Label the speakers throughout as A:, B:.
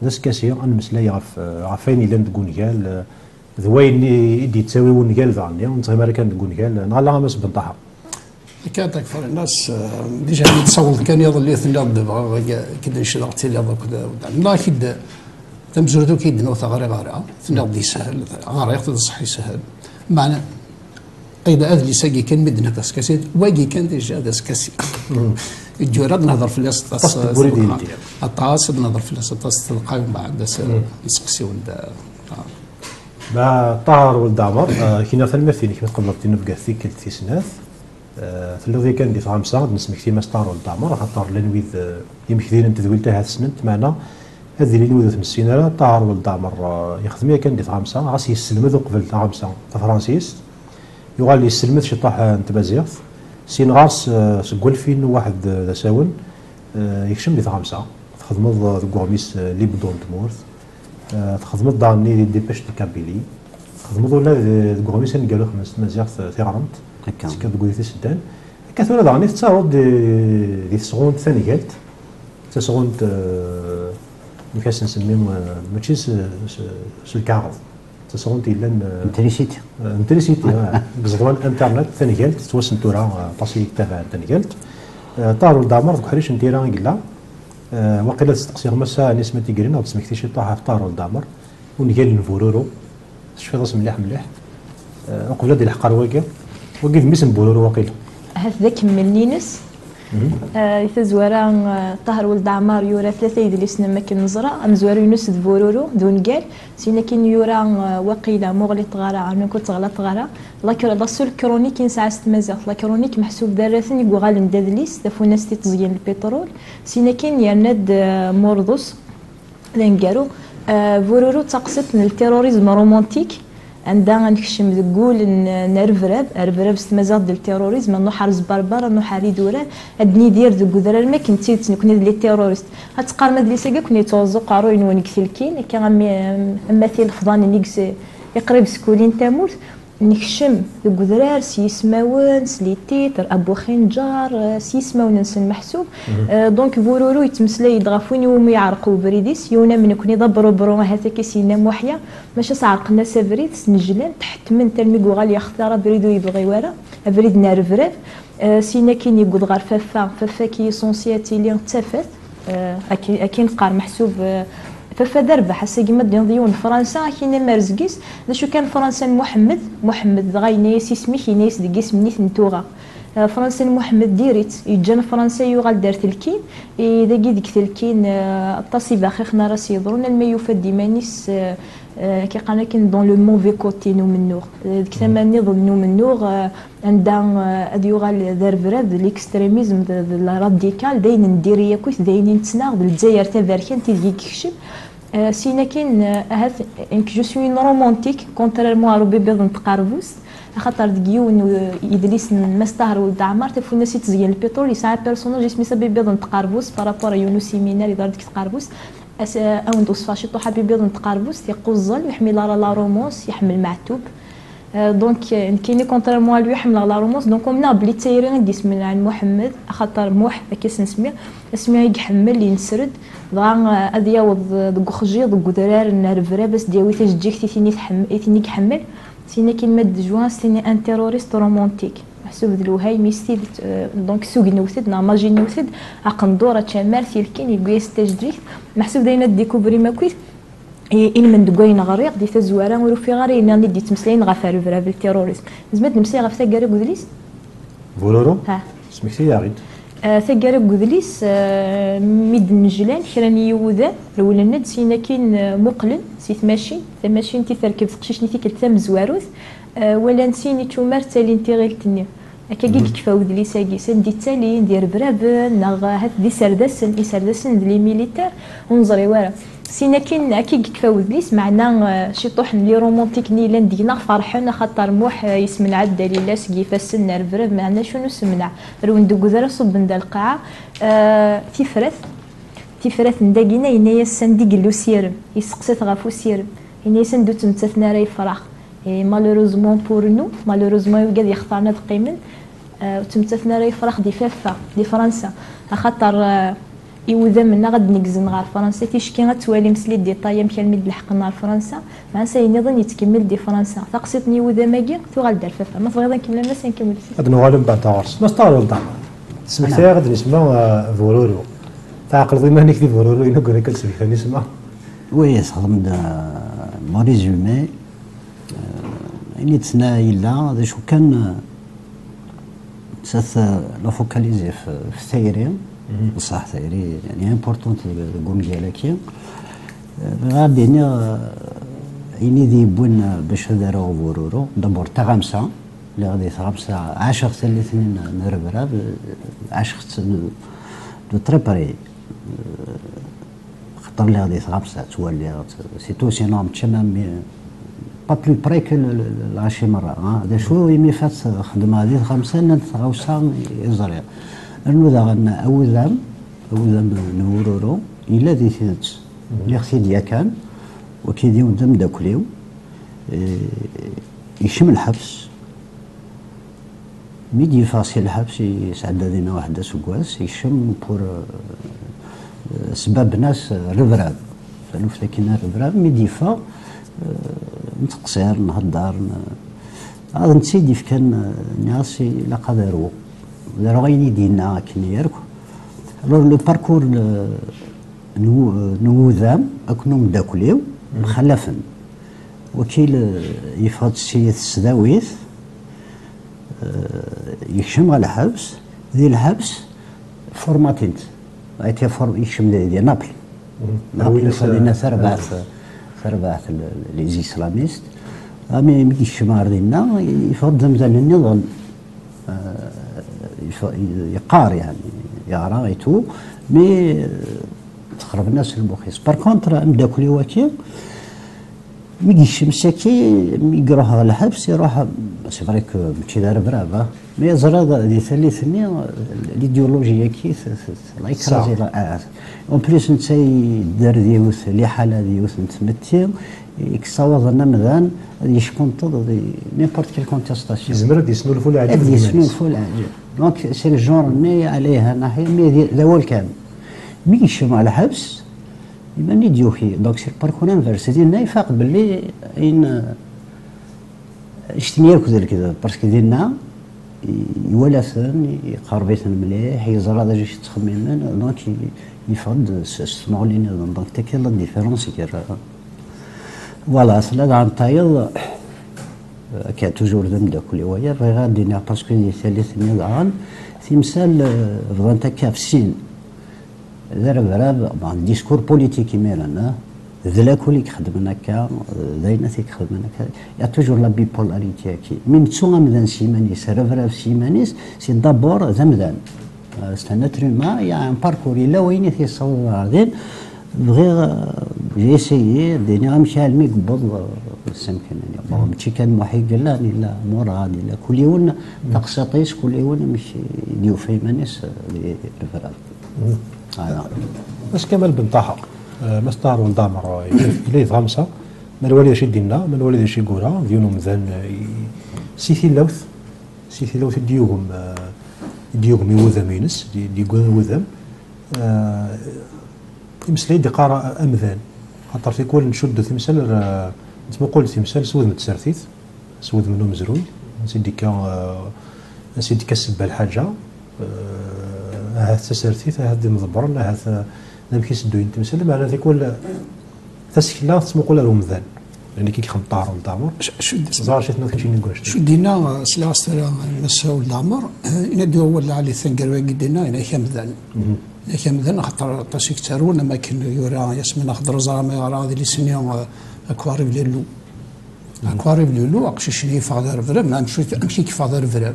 A: ناس كاسيه نمسلاي غف فين الا نكونكال ذوين يدي تساوي ونكال ذاني ونتغير كان نكونكال نغلا مس بنطحه
B: كانت اكثر الناس ديجا نتصور كان يظل يثنى دابا كدا نشرا حتى لا لا كدا تمزردو كيد نوثا غاري ثنى دي سهل غاري ياخذ الصحي سهل معنا ايضا اذ لي ساقي كان مدنا كاسكاسي واقي كان ديجا داسكاسي الجوراد نهضر في الياس الطاس نهضر في الياس الطاس تلقاو بعد نسقسيو
A: مع طاهر ولد عمر كاين ثما فين كما قبلت نبقى ثيك التسناث ثلوذي كان دي خامسه نسمك تيما طاهر ولد عمر خاطر لنويذ يمكثين انت ذويلتها هذا السنت معنا هذه اللي نويذ في السيناريو طاهر ولد عمر يخدم كان دي خامسه غاس يسلمذ قبل خامسه فرانسيس يغال يسلمذ شي طاح انت بازيغ سين غاس سكول فين واحد ذا ساون يكشم دي خامسه تخدمض ذكوغميس لي بدون تمورث تخدمض داني دي باش دي كابيلي تخدمض ولا ذكوغميس قالوا خمس مزيغ ثيغرمت هكا كتقولي في السودان كثوره داني تصاوب دي سكوند ثاني قالت تسكوند نكاس نسميهم ماشي الكارض تسكوند الا انتريسيتي قصدوان انترنت ثاني قالت توسن تورا طاسي تابع ثاني قالت طاروا دامر ذوك حريش نديرها قلا وقيلا تستقسي مسا نسمه تيكرين او تسمكتي شي طاحه في طاروا دامر ونقال نفورورو شوف راس مليح وقبل هذه الحقر واقع وقيف ميسن بورورو وقيلا
C: هذا كملني نس يتزوران طهر ولد عمار يورا ثلاثة يدلي سنة مكن نزرة أمزور يونس دفورورو دون قال سينا كين يورا وقيلة مغلي طغارة عنو كنت غلا طغارة لا سول كرونيك ينسع استمازغ لا كرونيك محسوب دارثن يقو غال ندادليس دافو ناس تزيان البترول سينا كين يرند مرضوس لنقارو فورورو تقصد من التيروريزم رومانتيك عندها نكشم ذقول نرفرب استمازغ ديال التيروريزم انه حرز بربر انه حاري دوران ادني دير ذو قدر ما كنتي تكوني لي تيروريست هتقار ما دليسا كوني توزق قارو ينونك ثلكين كان مثل فضان نيكس يقرب سكولين تاموت نكشم ذو قدرار سيسماون سليتيتر ابو خنجار سيسماون نسن محسوب دونك فورورو يتمسلي يدغفوني وما يعرقوا بريديس يونا من كوني ضبروا برو هذا كيسينا موحيا ماشي صعقنا سافريد سنجلان تحت من تلميقو غالي يختار بريدو يبغي ورا بريد نرفرف سينا كين يقود غير ففا كي سونسياتي اللي تفات اكين قار محسوب ففا دربه حسا كيما ديون فرنسا كاين مرزقيس شو كان فرنسا محمد غاينيس اسمي كينيس ديكيس منيت نتوغا فرنسا محمد ديريت يجان فرنسا يغال دار تلكين اذا ديك تلكين الطاسي باخيخنا راسي يضرون الما يفاد ديمانيس كي قالنا كاين دون لو موفي كوتي نو منوغ ديك ثماني ظل نو منوغ عندها اديوغال دارفراد ليكستريميزم راديكال داين نديريا كويس داين نتسناغ بالجزائر تباركان تيجي كيكشف سينا كاين هذا انك جو سوي رومانتيك كونتريرمون روبي بيض نتقاربوس خاطر ديون يدليس مستهر ولد عمار تفو الناس تزين البترول يسعى بيرسوناج اسمي سبي بيض نتقاربوس بارابور يونس سيمينار يدار ديك تقاربوس او ندوس فاشي طو حبيب بيض نتقاربوس يقوزل يحمل لا رومونس يحمل معتوب دونك كاين كونتريرمون لو يحمل لا رومونس دونك منا بلي تايرين ديس من عند محمد خاطر موح كيس نسميه يحمل لي نسرد ضا ادي ياوض دك خجي دك درار نرفرا بس ديوي تجيك تيني يحمل سينا كاين ماد جوان سيني ان تيروريست رومانتيك محسوب ذلو هاي ميستي دونك سوق نوثد ماجي نوثد عقندوره تشمال سيلكين يقيس تجدريك محسوب داينا ديكوبري ماكويت إن من دقوين غريق دي تزوارا ورو في غاري ناني دي تمسلين غفا رفرا بالتيروريزم زمت نمسي غفا قاري بوذليس
A: فولورو سميتي يا غيد
C: ثقاري بوذليس ميد نجلان كراني يوذا الولند سينا كاين مقلن سي ثماشين تيتركب تقشيشني تيكل تام زواروث ولا نسيني تومار تالي نتيغيلتني هكا كي كيفا وذليس هاكي سندي تالي ندير برابن ناغ هاد دي سردسن دي ميليتير ونزري ورا سينا كاين هكا كيفا وذليس معنا شي طوح لي رومانتيك نيلان دينا فرحنا خاطر موح يسمن عدا ليلاس كيفاس نرفرف معنا شنو سمنع رون دوكزرا صب ندا القاعه تيفرث نداكينا ينايا سندي قلو سيرم يسقسات غافو سيرم ينايا سندو تمتثنا راي فراغ مالوروزمون بور نو مالوروزمون يوجد يختارنا تقيمن تمتثنا راي فراغ دي فافا دي فرنسا خاطر إذا منا غاد نكزن غير فرنسا تيشكي غتوالي مسلي دي طايم كلمة لحقنا فرنسا مع سينيضن يتكمل دي فرنسا تقسيطني وذا ماكي تو غالدار فافا ما تبغيض نكمل ما سنكمل
A: غاد نوالي من بعد تغرس ما ستارو لدعمر سمكتها غاد نسمع فورورو تعقل ضيما نكتب فورورو ينقل هيك سمكتها نسمع
D: وي صدم مون ريزومي اللي تسنا إلا ذا شو كان ساث لا فوكاليزي في الثيري بصح ثيري يعني امبورطونت كون ديالك غادي يعني ذي بون باش داروا فورورو دابور تا غامسه اللي غادي غامسه 10 ثلاثين نربراب 10 دو تريباري خطر اللي غادي غامسه تولي سي تو سينوم تمام با بلو بري كو العشي مره هذا شو يمي فات خدمه هذه 5 غوسه يزرع انو ذا غنا اوذام نورورو الا ذي ثيت اللي خصي ديا كان وكيديو دم داكليو يشم الحبس ميدي فاسي الحبس يسعد لنا واحد سكواس يشم بور سباب ناس رفراب فلوف لكن رفراب ميدي فا نتقصير نهضر هذا نسيدي في كان ناسي لا قدروا داروا غيني دينا كني يركو لو باركور نوذام اكونو مداكليو مخلفا وكيل يفرض السيد السداويث يشم على الحبس ذي الحبس فورماتينت ايتي يشم ديال نابل نابل خلينا ثربعت لي زيسلاميست مي يشم ديالنا يفرض مثلا النظام يقار يعني يقرا ايتو مي تخرب الناس المخيص بار كونتر مداكلي واكي مي يشمسكي مي يروح على الحبس يروح سي فريك ماشي دار برافا مي زرا دي ثلاثني الايديولوجيا كي لا يكرازي لا اون بليس نتاي دار ديوث لي حاله ديوث نتمتي يكساوض لنا مذان يشكون تض نيمبورت كيل كونتيستاسيون
A: يزمر يسنولفو العجب
D: يسنولفو العجب دونك سي الجور مي عليها ناحيه مي الاول كان مي يشم على حبس يبان يديوخي دونك سي الباركور انفيرس ديالنا يفاق باللي اين اشتني يركض كذا باسكو ديالنا يولثن يقربيثن مليح يزرى هذا جيش تخميمن دونك يفرض سمعوا لينا دونك تاكي لا ديفيرونس كير فوالا سلا عن طايل كا توجور ذم داكل ويا بغي غادينا باسكو ثالث نيضان تمثال بغا تاكا في السين ذرب ديسكور بوليتيكي ميرانا ذلاكو اللي يخدمنا هكا داينا تيخدمنا هكا يا توجور لا بيبولاريتي كي من تسوغا مدان سيمانيس رفراف سيمانيس سي دابور ذمدان ستانتر ما يا ان باركور الا وين تيصور غادين بغي جي اسيي ديني غنمشي على الميقبض السمكن يعني ماشي كان محيق لا لا مراد لا كل يوم تقسطيس كل يوم ماشي ديو فيمانيس رفراف
A: بس كمال بن طه ما ستارو ندامر إليه غامسة ما الوالد شي دينا ما الوالد شي كورا ديونو مذان سيثي اللوث ديوهم يوذم ينس ديقون وذم يمسلي دي قارة أمذان خاطر في كل نشدو تمثال نسمو قول تمثال سوذ متسرثيث سوذ منو مزروي نسيدي كسب الحاجة هذا تسرثيث هذا مضبرن هذا نمكي سدو ينتمثل معنا تيكون تسكيلا تسمو قول لهم مذان يعني كي خمطار ولدامر زار شي تنوث شي نقول
B: شو دينا سلا استرا نسا ولدامر نديو ولا علي ثنقر دينا انا كمذن خاطر تسكترون ما كان يورا يسمى خضر زرامي راه اللي سنيو اكواري بليلو اكواري بليلو اقششني فادر فرا ما مشي كفادر فرا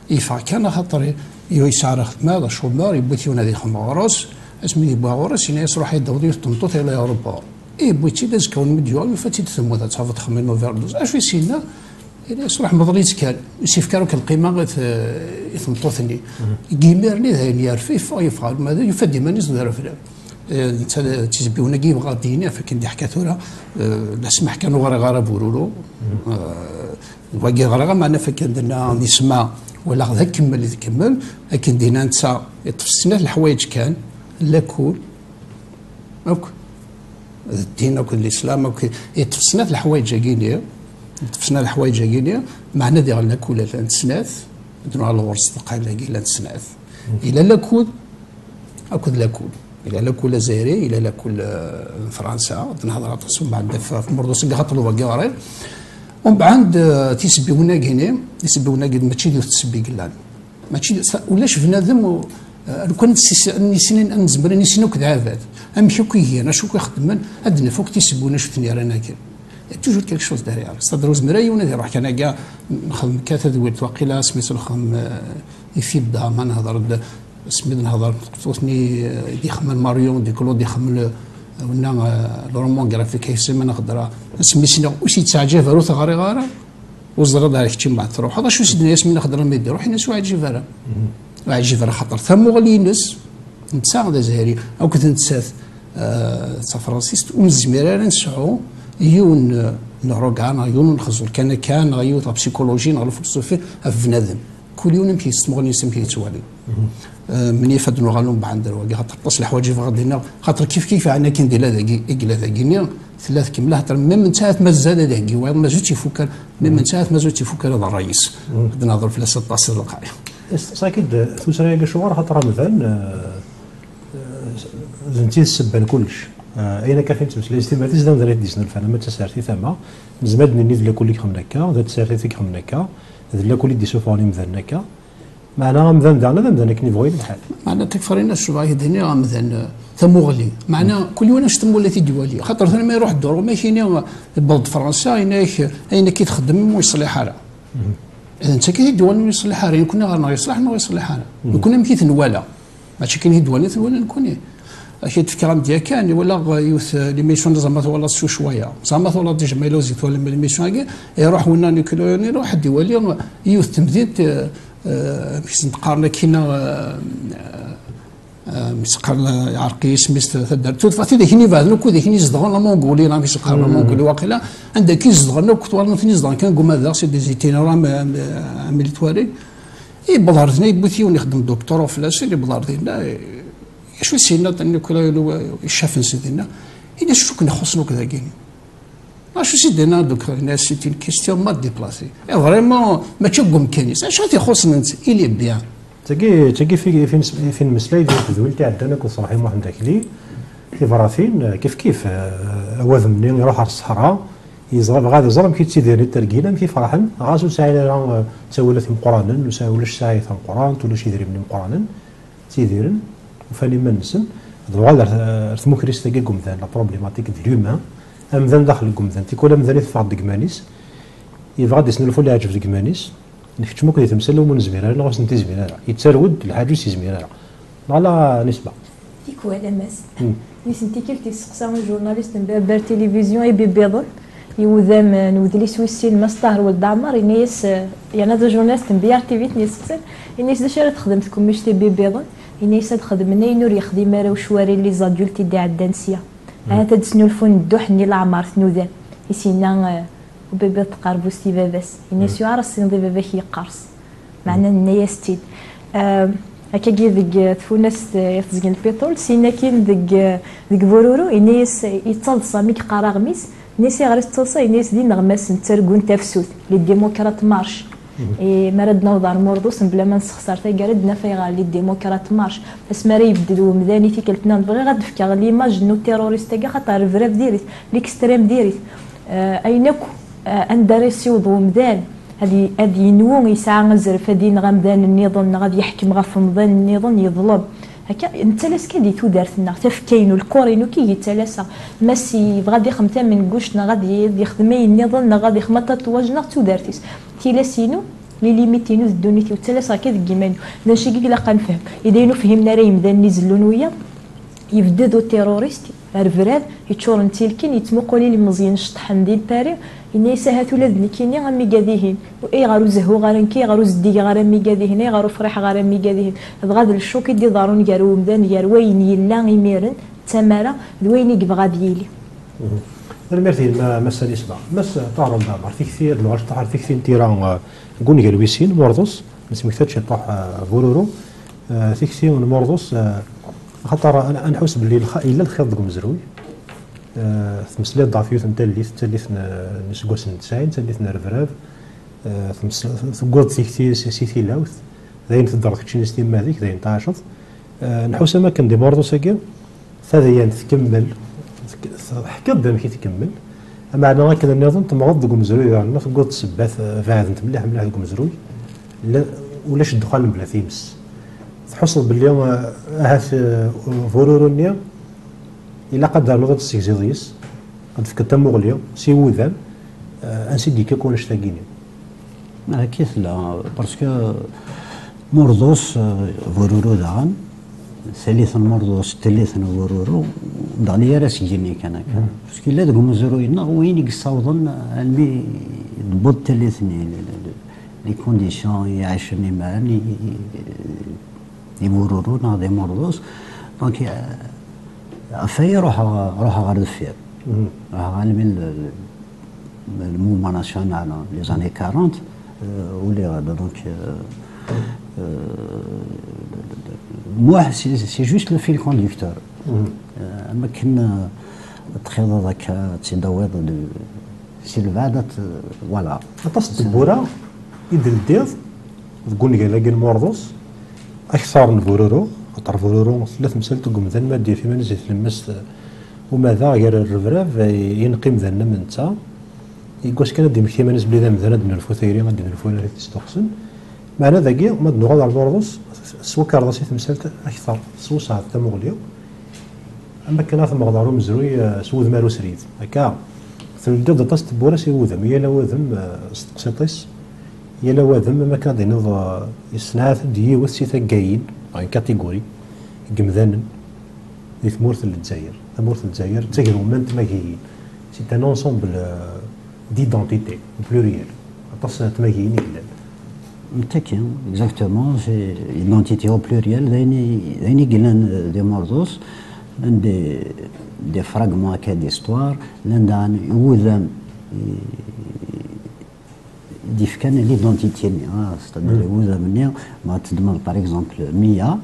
B: يفا كان خاطر يسعر خدمه شو مار يبوتي ونادي خمارس اسمي باورس يعني يروح يدور تنطط الى اوروبا بويتي داز كون مديول فاتي ثم ذا تصافط خمين نوفيردوز اش في سينا يصلح مضريت كان يسيفكارو كالقيمه يثمطوثني كيميرني ذا يعرف يفعل ماذا يفدي مانيس دار فلا انت تيزبيونا كيم غاديين فكن دي حكاتونا لا سمح كانوا غير بورولو واقي غير معنا فكان درنا نسمع ولا غدا كمل لكن دينا نتا تفسنا الحوايج كان لاكول اوك الدين اوك الاسلام اوك يتفسنا الحوايج كينيا تفسنا الحوايج كينيا معنا ديال لاكول الانسناث بدون على الورس تقال الى انسناث الى لاكول اكو لاكول الى لاكول زيري الى لاكول فرنسا نهضر تصوم بعد في مردوس قاطلو باكيوري ومن بعد تيسبيونا كيني تيسبيونا كي ماشي ديال تسبي كلان ماشي ولاش بنادم لو كان نسينا نزمر نسينا كذابات امشي كي انا شو كيخدم عندنا فوق تيسبونا شفتني رانا كي توجور كيك شوز داريا صدر زمراي وانا روح كان كاع نخدم كاتا دويت واقيلا سميتو نخدم يفيد دا ما نهضر سميت نهضر توثني دي خمل ماريون دي كلود دي خمل ونا لورمون جرافيك يسمى نقدر سميتنا واش يتعجب فرو ثغاري غاره وزرا دارك تشي بعد تروح هذا شو سيدنا ياسمين نقدر نمدي روح الناس واحد جيفاره واحد جيفاره خاطر ثم غلينس نتساعد زهري او كنت نتساث تا فرانسيس ونزمير نسعو يون نروكان يون نخزر كان غيو لا بسيكولوجي لا فلسفه في بنادم كل يوم يمشي يستمغني يمشي يتوالي من يفاد نغالون بعند الواقع خاطر تصل الحوايج غادينا خاطر كيف عندنا كي ندير هذا إقلا ذاكينيا ثلاث كمله خاطر من ساعه ما زاد هذاك ما زادش يفكر من ساعه ما زادش يفكر هذا الرئيس نهضر في 16 دقائق
A: اكيد ثوسرا شوار خاطر مثلا زنتي السبان كلش اين كافين تمس الاستماع تزدان دريت ديسنا الفنا ما تسارتي ثما زماد نيد لا كل خمنا كا ذات سارتي ثيك خمنا كا لا كل دي سوفوني مثلا كا معنا مثلا دعنا مثلا كني بغيت الحال
B: معنا تكفرينا الشباب هنا مثلا ثموغلي معنا كل يوم نشتموا التي ديوالي خاطر ثاني ما يروح الدور ما كاين بلد فرنسا اين كي تخدم ويصلح حاله اذا انت كي ديوالي يصلح حاله كنا غير يصلح يصلح حاله كنا مكيت نوالا ماشي كاين ديوالي نوالا نكون اكيد تفكر ديال كان ولا يوث ليميسيون زعما ولا شويه زعما ولا ديجا ما لوزيت ولا ليميسيون يروح ونا نيكلو يروح ديوالي يوث تمديد مش نتقارن كينا مسقال عرقي سميت تدار تفاتي ذاك ني فاد نكو ذاك ني زدغون لا مونغولي لا مش قال مونغولي واقيلا عندك كي زدغون كنت وانا ثاني زدغون كان قوم هذا سي دي زيتينرام ميليتواري اي بلارتني بوثي ونخدم دكتور في لاسي اللي بلارتنا شو سينا انه كلا يشافن سيدنا الا شو كنا خصنا كذا كاين شو سيدنا دوك الناس سيتي كيستيون ما ديبلاسي فريمون ما تشقم كانيس اش غادي يخصنا انت الي بيان
A: تاكي فين مسلاي ديال التدويل تاع عندنا كون صراحي واحد داك لي في فرافين كيف هو منين يروح على الصحراء يزرب غادي يزرب كي تيدير التركيله كي فرحن غاسو سايل تسولت من قرانا وساولاش سايت من قران ولا شي يدير من قرانا تيديرن وفاني ما نسن هذا رثمو كريستا كي كومثان لا بروبليماتيك ديال لومان امذان داخل الكومثان تيكون امذان يتفاض دكمانيس يبغى ديسنلفو اللي عجب دكمانيس نكتشمو كي تمثل ومن زميرة لا غاس نتي زميرة يتسرود الحاج سي زميرة على نسبة
C: ديكو على ماس نسنتي كيف تيسقسا جورناليست بار تيليفزيون اي بيضل يوذام نوذلي سويسي المستهر ولد عمر ينيس يعني هذا جورناليست بيار تي في تنيسقسن ينيس داش راه تخدمتكم مش تي بيضل ينيس خدم لنا ينور يخدم راه وشواري لي زادولتي داع الدنسيه هذا تسنولفون الدوح ني العمار ثنوذان يسينا وبيبي تقاربو سي باباس ينيس يعرس سين دي باباك يقارص معنا النياستيد هكا كي ديك تفوناس يتزقن البيترول سينا كاين ديك فورورو ينيس يتصلصا ميك قراغميس نيس يغرس تصلصا ينيس دي نغماس نتركون تفسوت لي ديموكرات مارش مرد نوضر مردوس بلا ما نسخسر تاكردنا فيغا لي ديموكرات مارش اسما راه يبدلوا مداني في كلتنا بغي غتفكر ليماج نو تيروريست كاع خاطر فريف ديريت ليكستريم ديريت ايناكو اندريسيو ضو مدان هادي ينوون يسعى غزرف هادي غمدان النظام غادي يحكم غف مضان النظام يظلم هكا نتلاس كي ديتو دارتنا تفكاينو الكورينو كي يتلاسا ماسي غادي يخمتا من كوشنا غادي يخدم النظام غادي يخمط تطواجنا تو دارتيس تيلاسينو لي ليميتينو الدونيتي وتلاس هكا كيمانو داكشي كي لاقا نفهم اذا ينو فهمنا راه يمدان نزلون ويا يبددو تيروريست رفراد يتشور نتيلكين يتمقولي لي مزيان شطحن ديال باري إني ساهات ولاد نكيني غامي قاديهين وإي غارو زهو غارنكي غارو زدي غارمي قاديهين إي غارو فرح غارمي قاديهين غاد الشوك يدي دارون يارو مدان يار وين يلا يميرن تمارا دوين يبغى ديالي
A: المرتين ما ساليسبا مس طارون دابر في كثير لو طاح في كثير تيران كون قالويسين مرضوس ما سمكتش طاح فورورو في كثير مرضوس خاطر انا نحس باللي الا الخير ديك مزروي تمثلي ضعفيوت نتا اللي تاليت نسكواس نتساين تاليت نرفراف ثقوض سيتي لاوث داين تدرك كتشي نستيم هذيك داين تعاشط نحوس ما كان دي مرضو ساكي ثاديان تكمل حكيت دام كي تكمل اما انا كذا النظام تمغض ديك مزروي يعني ثقوض تسبات فاعد مليح مليح ديك مزروي ولاش الدخان بلا ثيمس تحصل باللي هاث فورورونيا الا قدر لغه السيكزيديس قد فكت مغليا سي وذان انسي ديك كون اشتاقيني
D: ما كيف لا باسكو مرضوس فورورو داغن ثالثا مرضوس ثالثا فورورو دغنيا راس يجيني كان باسكو لا دوك مزروينا وين يقصاوضن علمي ضبط ثالثني لي كونديسيون يعيشني معاني يمررون هذا مرضوس دونك افاي روح غير دفير راح غالبا الموما ناسيونال لي زاني 40 ولي غادا دونك moi c'est juste le fil conducteur اما كنا تخيض هذاك تدوض سي البعدة فوالا
A: عطاس الدبورة يدير الديض تقول لي كاين مرضوس اكثر من فورورو خاطر فورورو ثلاث مسالت تقوم ذا المادية فيما نزل تلمس وماذا غير الرفراف ينقي مذنب من تا يقولش كان ديما كيما ناس بلي ذا مثلا دنا الفوثيري غادي الفوثيري اللي تستخسن معنا ذاكي ما نغض على الفورضوس سوا كارداسي تمثلت اكثر سوا صعد تمغليو اما كان ثم غضارو مزروي سود مارو سريد هكا ثلث د طاس تبولا سي وذم يا لا وذم استقسيطيس يا لا وذم ما كان دينوض يسناث ديوث سي ثقاين يعني كاتيجوري قمذان في ثمورث الجزائر ثمورث الجزائر تسجلوا من تماكيين سي ان انسومبل ديدونتيتي بلوريال طاس تماكيين كلان
D: متاكين اكزاكتومون سي ايدونتيتي او بلوريال دايني قلنا دي مرضوس des fragments d'histoire, l'un d'un ديفكان ليدونتيتي c'est-à-dire ما تضمن par exemple ميا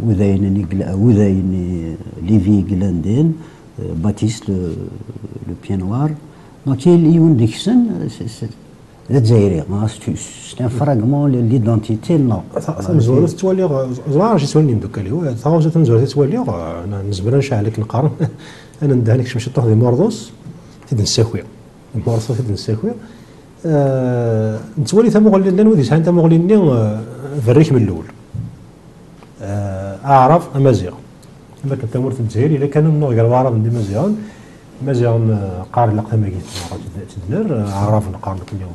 D: وذاين ليفي غلاندين باتيست لو بيان نوار دونك يون ديكسن الجزائري سي ان فراغمون ليدونتيتي نو
A: مزوار تولي زوار شي سولني دوكا لي ثاوز تنزور تولي انا نزبر نشعل لك نقارن انا ندهلك شي مشي طاح دي مرضوس تيد نساكويا المرضوس تيد نساكويا نتولي ثم غولي لنا ودي شحال ثم غوليني فريك من الاول اعرف امازيغ اما كنت مرت الجزائري الا كان من غير وعرف ندي مزيان قارن لقى ما قلت تدنر عرف نقارن كل يوم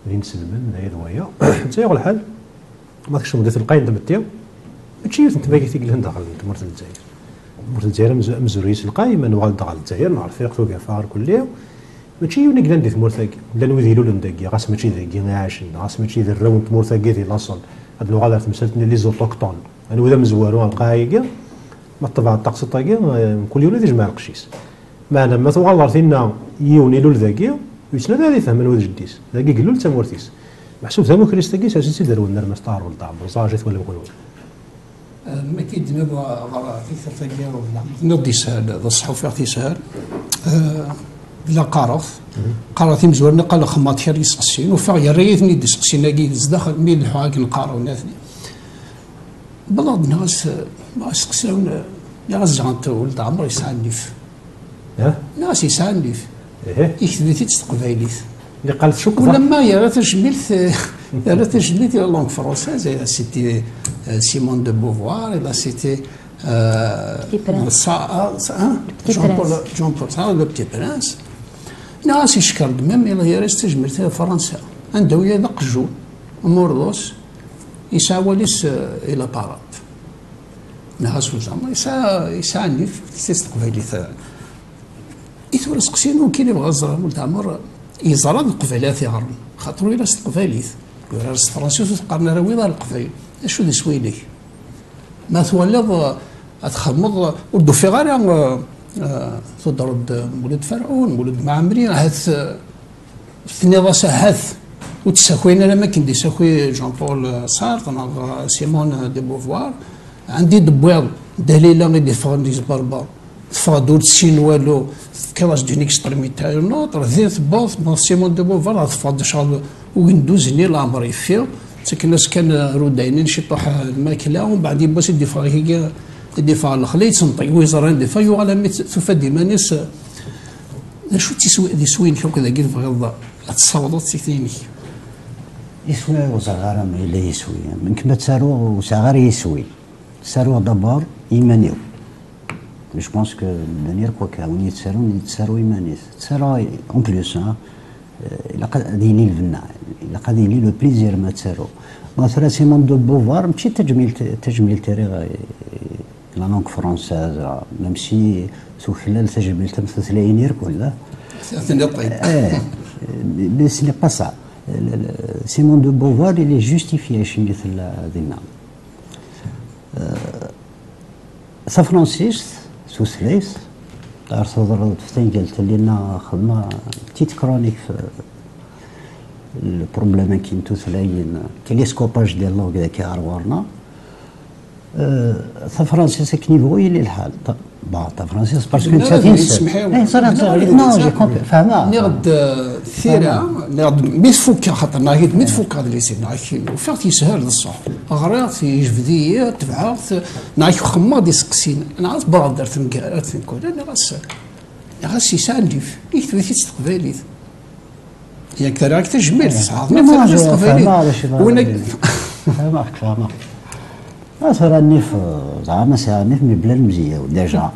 A: اللي نسلمن هي دوايا تيغ الحال ما كاش مدة القاين تمتيو ماشي انت باقي تيقلن داخل مرت الجزائر مرت الجزائر مزوريس القاي ما نوال داخل الجزائر نعرف فيق فوق فار كليا ماشي ونقلن دي ثمورثاكي لا نوذيلو لنداكي غاس ماشي ذاكي عاشن غاس ماشي ذا الراون ثمورثاكي ديال لاصل هاد اللغه اللي تمثلتني لي زوتوكتون انا وذا مزوارو القايكا ما طبع الطقس طاكي كل يوم يجمع القشيس معنا ما تغلر فينا يوني لول ذاكي ويسنا هذه فهم الواد جديس ذاكي قلول تمورتيس محسوب ثمو كريستاكي ساسي داروا لنا المستعار والطعم وصاجت ولا بقولوا
B: ما كيد نبغى في ثلاثة نودي سهل هذا الصحفي في سهل لا قارث قارث مزورنا قال خمات خير يسقسين وفا يريثني ديسقسين لاقي داخل مين الحواك نقارو ناثني بلاد ناس ما يسقسون يا غزانت ولد عمرو يسعني ناس يسعني يكتبتي تستقباليت
A: اللي قالت شكرا
B: ولما يا تجميلت لونغ فرونساز سيتي سيمون دو بوفوار لا سيتي جون بول لو بتي برانس ناس يشكر ميم الى راه استجملت فرنسا عنده ويا نقجو مورلوس يساوي ليس الى بارات ناس وزعما يساعني في استقباليت يثور سقسينو كاين يبغى الزرا ولد عمر يزرا القفالات يغرم خاطرو الى استقباليت راس فرنسيس تقارن راه ويضا القفايل اشو دي سويلي ما تولد تخمض ولدو في غير تضرب مولد فرعون مولد معمرين هاث ثني هاث وتساكوين انا ما كندي ساكوي جون بول سارتر سيمون دي بوفوار عندي دبويض دليله غير فغندي زبربر فادور سين والو كلاش دونيك شطر تاعو نوطر ذي ثبوط من سيمون دو بوفار تفاد شغل وندوزني الامر يفير تاك الناس كان روداينين شي طوح الماكله ومن بعد يباس الدفاع هي الدفاع الاخر تنطي ويزران الدفاع يو على تفادي مانيس شو تسوي دي سوين شو كذا قلت بغض تصاوضات تكتيني
D: يسوي وصغار ما إلا يسوي من كما تسارو وصغار يسوي تسارو دابور يمانيو جو بونس كو دانير كوكا وين يتسارو يمانيس تسارو اون بلوس إلا قد ديني الفنا إلا قد ديني لو بليزير ما تسارو مثلا سيمون دو بوفار ماشي تجميل تاريخ لا لونغ فرونساز ميم سي سو خلال تجميل تمثل ثلاثين كلها mais ce n'est pas ça. Simone de Beauvoir, il est justifié chez Dina. San Francis, sous Sles, تعرف تضرب قلت لنا خدمة petite chronique في البروبليم كاين ثلاين تيليسكوباج ديال الله كذا كيعرورنا. سان فرانسيس كنيفو يلي الحال تا فرانسيس باسكو انت تنسى صراحه نو جي كومبي فاهمه
B: نغد ثيرا نغد ميتفوكا خاطر ناهيد ميتفوكا اللي سي ناكي وفات يسهل الصح غرات يجبديه تبعات ناكي خما دي سقسين انا عاد برادر تنقالات نقول انا غاس يساندف يكتب في تقباليت يا كراك تجميل صح
D: ما تقباليت فاهمه مثلا نيف زعما نيف مي بلا المزيه ديجا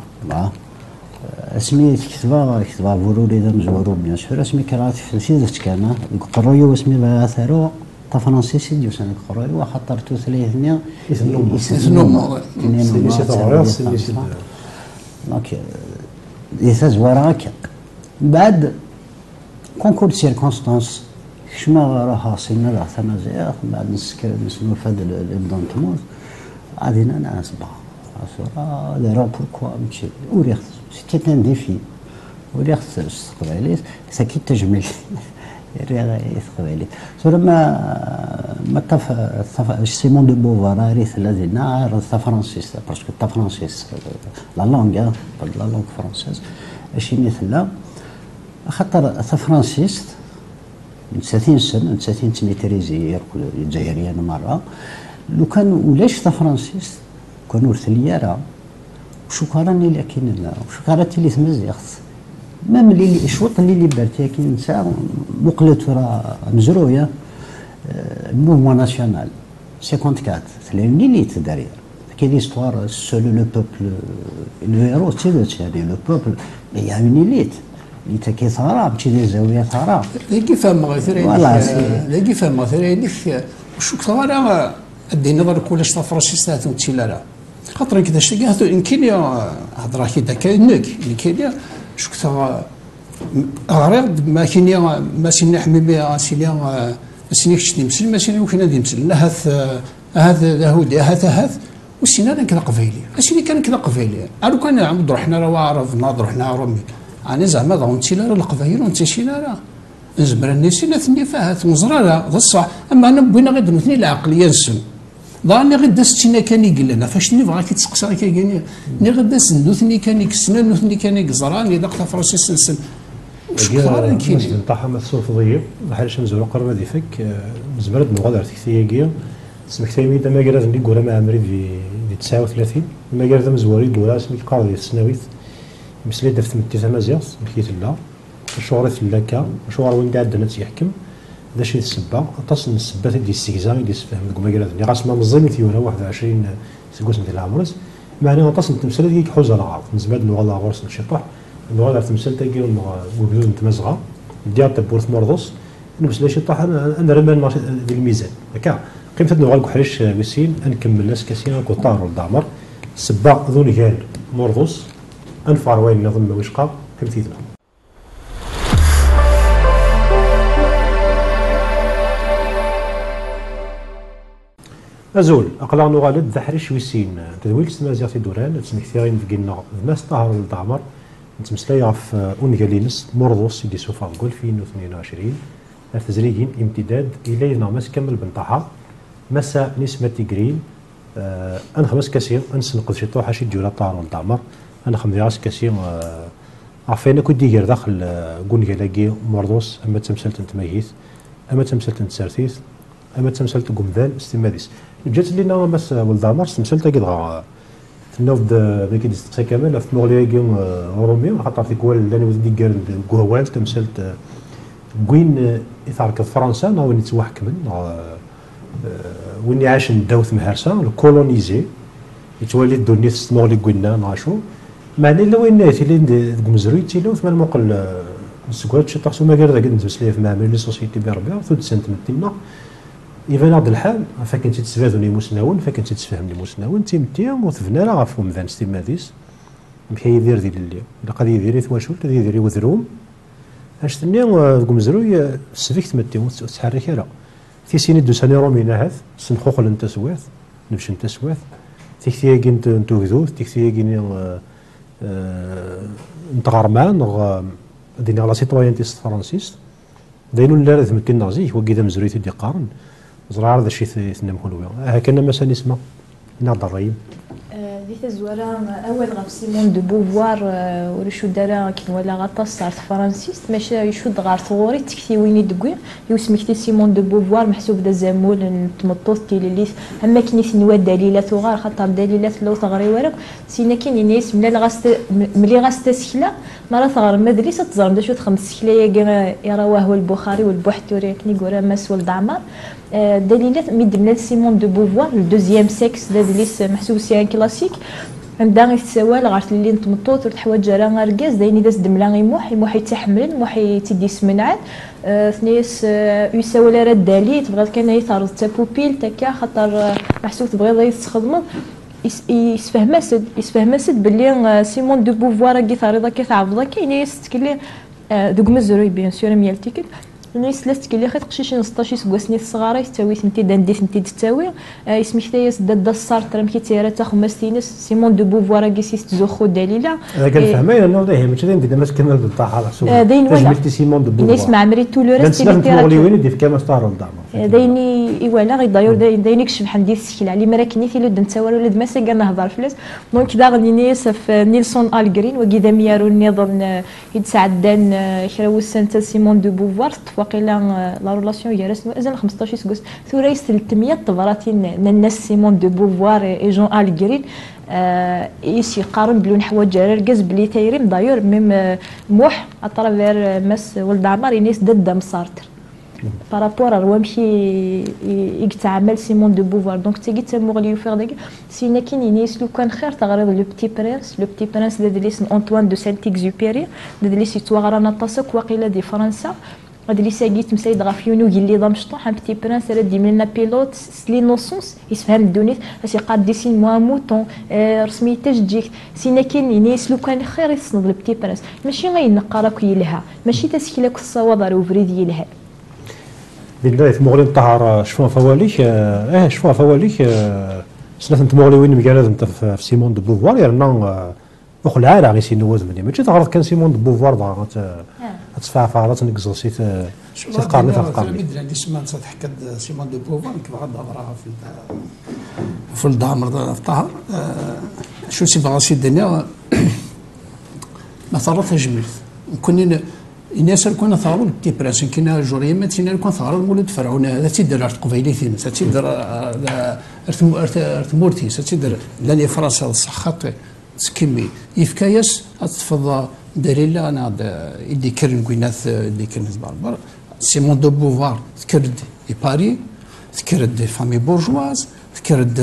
D: اسمي كتبه فوروري دا مزورو بيان سور اسمي كرات في سيدت كان قرويو اسمي لا ثارو تا فرنسيسي ديو سان قرويو خاطرتو ثلاثه
B: يسنوم
D: دونك يساز وراك بعد كونكور سيركونستانس شما راها سينا راه ثمازيغ بعد نسنو فهاد الابدان تموت عادينا ناس با دارو بوركوا ماشي وريخ سيتي ان ديفي وريخ استقباليت ساكي تجميل راه استقباليت ما سيمون دو بوفار ريث الذين تا فرانسيس باسكو تا فرانسيس لا لونغ لا لونغ فرونسيز ماشي مثل خاطر تا فرانسيس من 30 سنه 30 تيريزي يركل الجزائريين مره لو كان ولاش تا فرانسيس كانوا ثليارة وشكرا اللي كاين وشكرا اللي تمزيخت مام اللي الشوط اللي بارتي كاين نساء مقلت راه مزرويه الموفمون ناسيونال 54 ثلاثين اللي تدارير كاين ليستوار سول لو بوبل لو هيرو تيلوت يعني لو بوبل يا اون اليت اللي تاكي ثاره ماشي ديال زاويه ثاره
B: اللي فهم غير اللي فهم غير شكرا الدين نظر كلش تا فرنسيس تاعو تيلارا خاطر كذا شتي يمكن هضره كذا كاينك يمكن شو كثر غريض ما كاين ما سيني حميمي سيني سينيكش نمسل ما سيني وكنا نمسل هذا هودي هذا وسينا كذا قبيلي سيني كان كذا قبيلي عارف كان عمود رحنا راه عارف ناظر رحنا رمي انا زعما ضونتي لا القبايل وانت شينا راه نزمر الناس ثني فاهت مزراره بصح اما انا بغينا غير نثني العقليه نسن ظاني غير داستينا كان يقول لنا فاش نبغى كي تسقسا كاين ني غير داس نوثني كان يكسنا نوثني كان يقزراني داك فرنسيس نسن شكرا كاين
A: نطاح مسؤول فضيه بحال شمزور قرب هذه فك مزبرد نغادر تكتيكيه سمك تيمي دا ما قرا ندي قرا مع عمري في 39 ما قرا مزوري دولا سميت قاضي السناويت مسلي درت متي تمازيغ مكيت لا شوريت لاكا شوار وين قاعد نت يحكم ذا شي السبه تصل السبه ديال السكزا اللي تفهم كما قال لي راسما مزيم ثيورا 21 سكوس ديال العمرس معناها تصل التمثال ديال حوزه العرض نزباد نوغا لا غورس نشطح نوغا التمثال تاكي وبدون نتمزغا ديال تبورث مرضوس نفس لي شطح انا رمان ديال الميزان هكا قيمه نوغا الكحريش ويسين نكمل ناس كاسين كوطار والدامر السبه ذو نهال مرضوس انفار وين نظم وشقا كمثيثنا أزول أقلع نغالد ذحرش ويسين تدويل سمازيغ في دوران تسمكثيرين في قلنا الناس طاهر الدعمر نتمسلاي في أونغالينس مرضوس يدي سوفا قول في 2022 تزريجين امتداد إلى نامس كمل بنطاحة مسا نسمة تيجرين انا خمس كاسين انسنقذ شي طوحه شي جوله طارون تعمر انا خمس راس كاسين عرفينا كنت دير داخل قول لاقي مرضوس اما تمثلت انت ميت اما تمثلت انت سارتيث اما تمثلت قمذان استماديس جات لينا مس ولد عمر تمثلت كي تنوض ذاك ديستقسا كامل في مغليا روميو خاطر في كوال لاني ودي قال كوال تمثلت وين يتعرك فرنسا وين يتوحك من وين عاش نداوث مهرسا كولونيزي يتولي الدنيا تستمغلي قلنا ناشو معني لو وين ناتي اللي مزروي تيلو ثمان موقل السكوات شي طاكسو ما قال ذاك ندوس ليه في معمل لي سوسيتي بيربيع ثود سنت متينا إذا هذا الحال فكنت تستفادوني مسناون فكنت تتفهمني مسناون تيمتيام وثفنا راه غاف مذان ستيماديس بحي يدير ديال اللي الا قد يدير ثواشولت غادي يدير وذروم اش تني كمزروي السفيك تمتي وتحرك راه في سيني دوساني رومينا هاث سنخوخ انت سواث نمشي انت سواث تيكتياكي نتو كذوث تيكتياكي نتغرمان دينا لا سيتويانتيست فرانسيست داينو لا لازم تنازي هو كذا مزروي تدي قارن زرار هذا الشيء ثنم خلوي هكذا مثلا اسمه نهضر الريم
C: دي تزورا اول غاف سيمون دو بوفوار ورشو دارا كي ولا غطاس صارت فرانسيست ماشي يشد غار ثوري تكتي ويني دكوي يسمكتي سيمون دو بوفوار محسوب دا زامول نتمطوط تيليليث اما كني ثنوا دليلات وغار خاطر دليلات لو تغري ورق سينا كاين ناس ملي غاستسكلا مرة ثغر مدريس تزرم دا شو خمس سكلايا يرواه البخاري والبحتوري كني قرا ماس ولد عمر دليلات ميد سيمون دو بوفوار الدوزيام سيكس دليليس محسوب سي ان كلاسيك عندها يتسوال غارت اللي نتمطوط الحوايج جرا غاركاز دايني داز دملا يموح يتحمل موح تيدي سمنعات ثنيس يساول راه دالي تبغى كان يثارض تا بوبيل تاكا خاطر محسوب تبغي تخدم يسفهمسد باللي سيمون دو بوفوار كي ثاريضه كي تعبضه كاين يستكلي دوك مزروي بيان سور ميالتيكت الناس لاست كلي خيط قشيشين 16 سكواسني الصغاري تاوي ثنتي داندي ثنتي تاوي اسمك تايس دادا الصار ترم كي تيرا تا خمستينس سيمون دو بوفوار كي سيس تزوخو دليله
A: هذا كان فهمي انه ده ماشي دايما ماس كنا بالطاحه على سوق
C: داين
A: سيمون دو بوفوار
C: الناس مع مري تو لو ريست
A: اللي تيرا وين ديف كما ستار الدعم
C: دايني ايوالا غي داير دايني كشف حندي السكيل على مراكني في لود نتاور ولد ماسا كان نهضر فلاس دونك دا غني ناس في نيلسون الجرين وكذا ميارو النظام يتسعدان كراو سانتا سيمون دو بوفوار تفاقيلا لا رولاسيون هي رسمي ازال 15 سكوس ثوريس 300 طبراتين الناس سيمون دو بوفوار اي جون الجرين يسي قارن بلون حوايج الكاز بلي تايريم دايور ميم موح اترافير ماس ولد عمر ينيس دد مسارتر بارابور روامشي يتعامل سيمون دو بوفوار دونك تيجي تموغلي يفير داك سينا كاين ينيس لو كان خير تغريض لو بتي برانس دادليس انطوان دو سانت اكزوبيري دادليس يتواغرانا طاسك واقيلا دي فرنسا هاد اللي ساقيت مسايد غافيونو اللي ضام شطوح ان بتي برانس راه دي ملنا بيلوت سلي نوسونس يسفهم الدونيت اسي قاد دي سين موا موطون رسميته تجيك سينا كاين ينيس لو كان خير يصنض البتي برانس ماشي غينقى راك يلها ماشي تسكيلك الصوابر وفريد يلها
A: بالله مغلي الطهر شفوا فواليك شفوا فواليك سنه انت مغلي وين مكان انت في سيمون دو بوفوار يرنا اخو العالم غير سينوز مني ماشي تغرض كان سيمون دو بوفوار ضاغط تدفع فعالات نكزوسي تقارن تقارن
B: اللي سمعت تحكى سيمون دو بوفوار كيف غدا براها في الدعمر الطهر شو سيبغى سي الدنيا ما ثرتها جملت كنا الناس كنا ثاروا التي براس كنا جوريا ما تينا كنا ثاروا مولد فرعون هذا تيدير ارت قبيليتين تيدير ارتمورتي تيدير لاني فرنسا صحات تكمي يفكايس تفضل دليل انا يدي كرن كوينات يدي كرن بربر سيمون دو بوفوار تكرد باري تكرد فامي بورجواز تكرد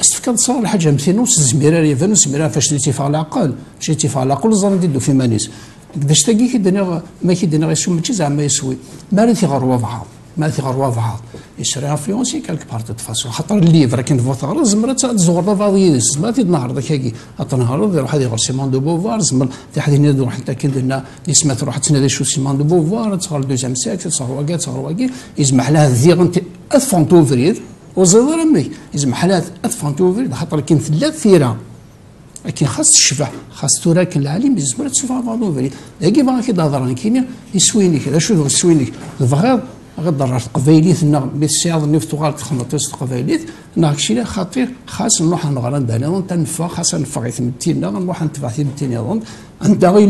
B: استفكر تصور الحاجه مثينوس الزميره ريفانوس الزميره فاش الاتفاق العقل شي اتفاق العقل زرنا نديرو في مانيس قداش تاقي كيدنا ما كيدنا غير شو ماشي زعما يسوي ما راه تيغير واضحه ما تيغير واضحه يسري انفلونسي كالك بارت دو فاسون خاطر الليفر كاين فوتغ زمرا تزغر فاضيس زعما تنهار داك كي تنهار واحد يغير سيمون دو بوفوار زعما واحد ينادو حتى كي درنا اللي روح تنادي شو سيمون دو بوفوار تغير دوزيام سيكل تصغر واكي يسمح لها الزيغ افونتوفرير وزير امي يسمح لها افونتوفرير خاطر كاين ثلاث ثيره لكن خاص الشفع خاص تراك العالم بالنسبه لتشوف فالو فري كي باغي كي دهضر كيميا يسويني كذا شو يسويني الفغيض غدر التقبايليت بالسياض اللي فتوغال تخمطوس التقبايليت ناكشي خاطر خاص نروح نغرا داني تنفع خاص نفع يتمتينا نروح نتبع يتمتينا يظن انت غير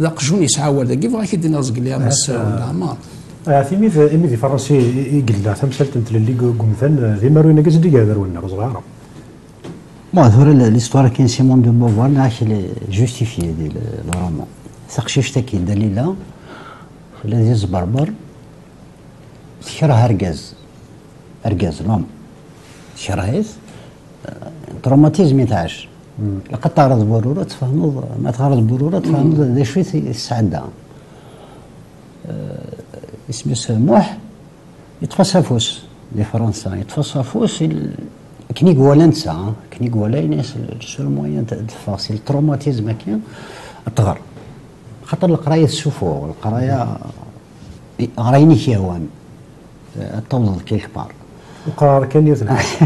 B: ذا قجون يسعى ولا كيف غادي يدير ناس قال بس العمار
A: في فرنسي يقول تمثلت انت اللي قمثان ذي ماروينا كاز اللي قادر ولا صغيره
D: ظهور ليستوار كاين سيمون دو بوفوار ناكي جوستيفي ديال الرومان ساقشي شتاكي دليله الذي زبربر تكره ارجاز لوم شرايز تروماتيزم يتعاش لقد تعرض برورة تفهموا ما تعرض برورة تفهموا ذا شوي السعادة اسمه سموح يتفصفوس دي فرنسا يتفصفوس كنيك ولا نسى كنيك ولا يناس السول موين الفاصل التروماتيزم كاين تغر خاطر القرايه السفوغ القرايه غرايني كيوان توضل كيك بار
A: القرار كان يذلس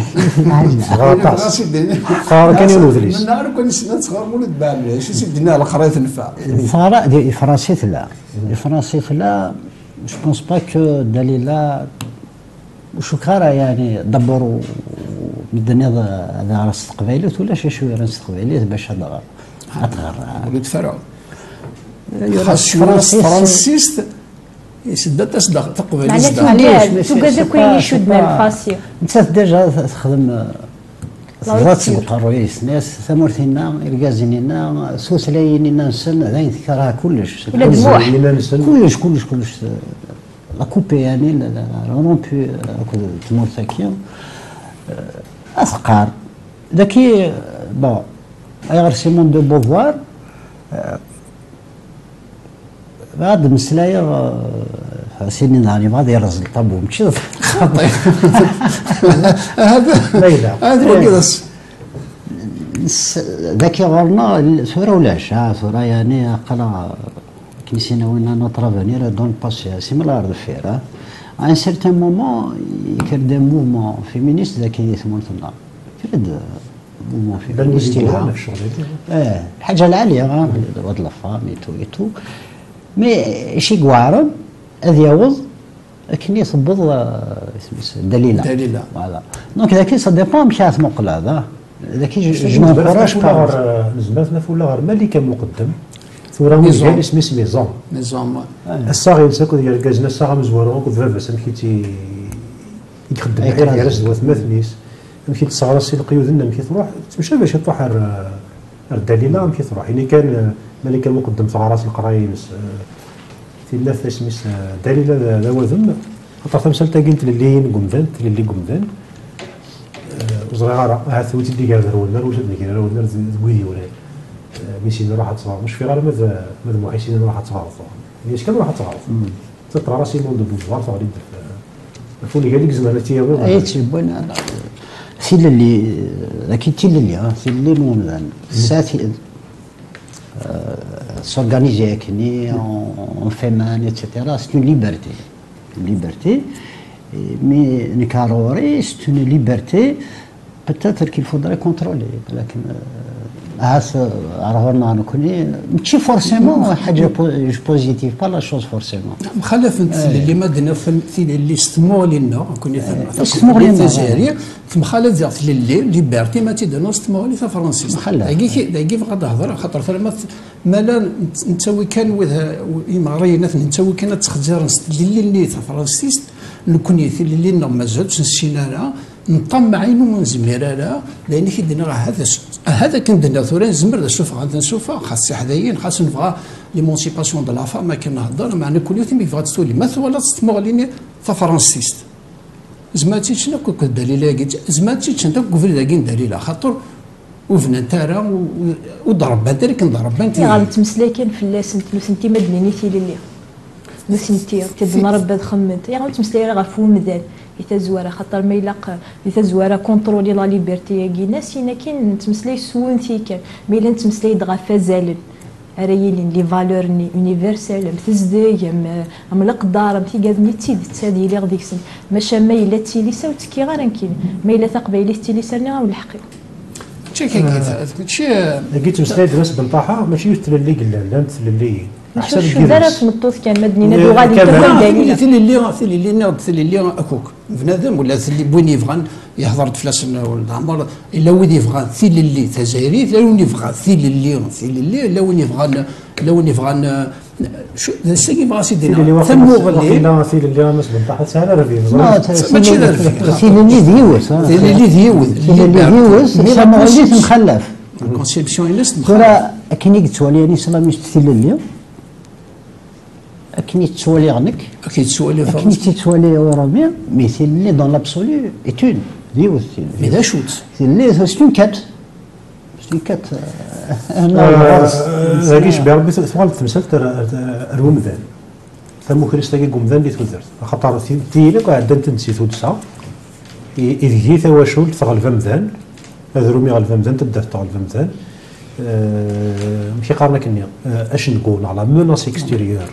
A: غاطاس القرار كان يذلس
B: من نهار كون سنه صغار مولد بالي شي سيدنا القرايه تنفع
D: الصراحه دي فرنسيت لا الفرنسيت لا جو بونس با كو دليلا وشكرا يعني دبروا بدنا هذا راس قبيلات ولا شويه راس قبيلات باش هذا غتغر
B: ولد فرعون خاص فرنسيست يسد تصدق تقبل
C: معناتها توكا كاين يشد من الفاسيه
D: انت ديجا تخدم صغرات القرويس ناس ثمرتنا إرجازيننا سوسلايننا نسن ذاين ذكرها كلش كلش لا كوبي يعني لا رومبي تمورتاكيا أثقار ذاكي بون أيغر سيمون دو بوفوار بعد مسلايا سيدني نهاري بعد يرز الطابو مشي
B: هذا كيدس
D: ذاك غورنا ثوره ولاش ثوره يعني قلا كنيسينا وين نوترا فانير دون باسي سيميلار دو فير ان سيرتان مومون يكرد دي موفمون فيمينيست ذاك يسمونتنا كرد موفمون فيمينيست الحاجه العاليه ولد لافام ايتو مي شي قوارب هذا يوض لكن يصبض دليله فوالا دونك ذاك سا ديبون مشى مقل هذا ذاك جنون كوراج
A: نزمات ولا غير مالي كان مقدم ثوره مزيان اسمي
B: نظام
A: الصاغي نساكو ديال كازنا الصاغه مزوره كنت فابا سمكيتي يخدم على زوات مثنيس مشيت تصغر السي القيودنا مشيت تروح تمشى باش تروح الدليله مشيت تروح يعني كان مالي كان مقدم ثغرات القراينس تيلا فاسميس دليله ذا وذم خاطر تمثال تاكينت للين قمذان وصغيره هاد ثوتي ديك هذا هو النار وجدني كي هو النار ذوي ولا ميسين راح تصغر مش في غير ماذا محيسين راح تصغر ليش كان راح تصغر تطرا راسي مول دو بوزوار صغير فوني قال لك زعما تيا
D: اي تيبون سي اللي اكيد تي اللي نون ساتي s'organiser avec on fait man, etc. C'est une liberté. Mais Nicaragua, c'est une liberté peut-être qu'il faudrait contrôler. ماشي فورسيمون حاجه بوزيتيف با لا شوز فورسيمون
B: مخالف اللي ما درنا في اللي استمعوا لنا كنا استمعوا لنا الجزائريه مخالف ذات اللي ليبرتي ما تيدنا استمعوا لي فرنسيس داكي غادا هضر خاطر مالا نتسوي كان وذا رينات نتسوي كان تخزر اللي فرنسيس نكون اللي ما زادش نسينا نطمعين ونزمير لها لان كي درنا هذا كان درنا ثورة نزمر نشوف غادي نشوف خاص حدايين خاص نبغى ليمونسيباسيون دو لا فام ما كنهضر معنا كل يوم يبغى تولي ما ولا تستمغليني فرنسيست زماتي شنو كنت دليل قلت زماتي شنو كفر داكين دليل خاطر وفنا تارا وضرب هذا كنضرب انت
C: غادي تمسلي كان فلاس انت مدنيني تيلي نسنتي تدنا ربي خمنت يا غادي تمسلي غير فو مدان يتزوره خاطر ما يلاق يتزوره كونترولي لا ليبرتي كي ناس هنا كاين تمسلي سوونتي كان مي الا تمسلي دغا فازالن رايلين لي فالور ني يونيفرسال متزدي ام القدار ام تيقادني تيد تادي لي غاديك سن ماشا ما الا تيلي ساو تكي غير كاين ما الا تقبايلي تيلي سنه ولا حقي
B: تشي كي
A: لقيت مسلاي درس بنطاحه ماشي يثل اللي قلنا لا مثل اللي حسب
C: شو
A: الكيرس.
C: دارت مطوث كان مدنينا
A: إيه،
C: وغادي
A: كمان.
C: تكون دليل
B: ثلي اللي ناض ثلي اللي اكوك بنادم ولا ثلي بوين يبغى يهضر تفلاسنا ولا عمر الا وين يبغى ثلي اللي تزايري لا وين يبغى ثلي اللي لا وين يبغى شو السيكي بغا سيدنا ثمو غلي
A: لا سيل اللي مس بنطاح سهل ربي
B: ماشي ذا الفكرة.
D: سي اللي ديوس
B: ثلي اللي ديوز
D: سي اللي ديوس سما غاديش مخلف
B: الكونسيبسيون الناس
D: ترى كاين يتسوالي يعني سلامي تثيل اللي كاين يتسوالي غنك
B: اكيد سؤال
D: كاين يتسوالي ورامي مي سي اللي دون لابسولي ايتون ديوس
B: مي ذا شوت
D: سي اللي سي اون كات سي كات
A: هاكيش بربي ثوال تمثل الومذان ثمو كريستاكي قمذان اللي تودرت خاطر تيلك عندها تنسي تودسا إذ هي ثواشول تغلف مذان هذا رومي غلف مذان تبدا تغلف مذان ماشي قارنا كنيا اش نقول على موناس اكستيريور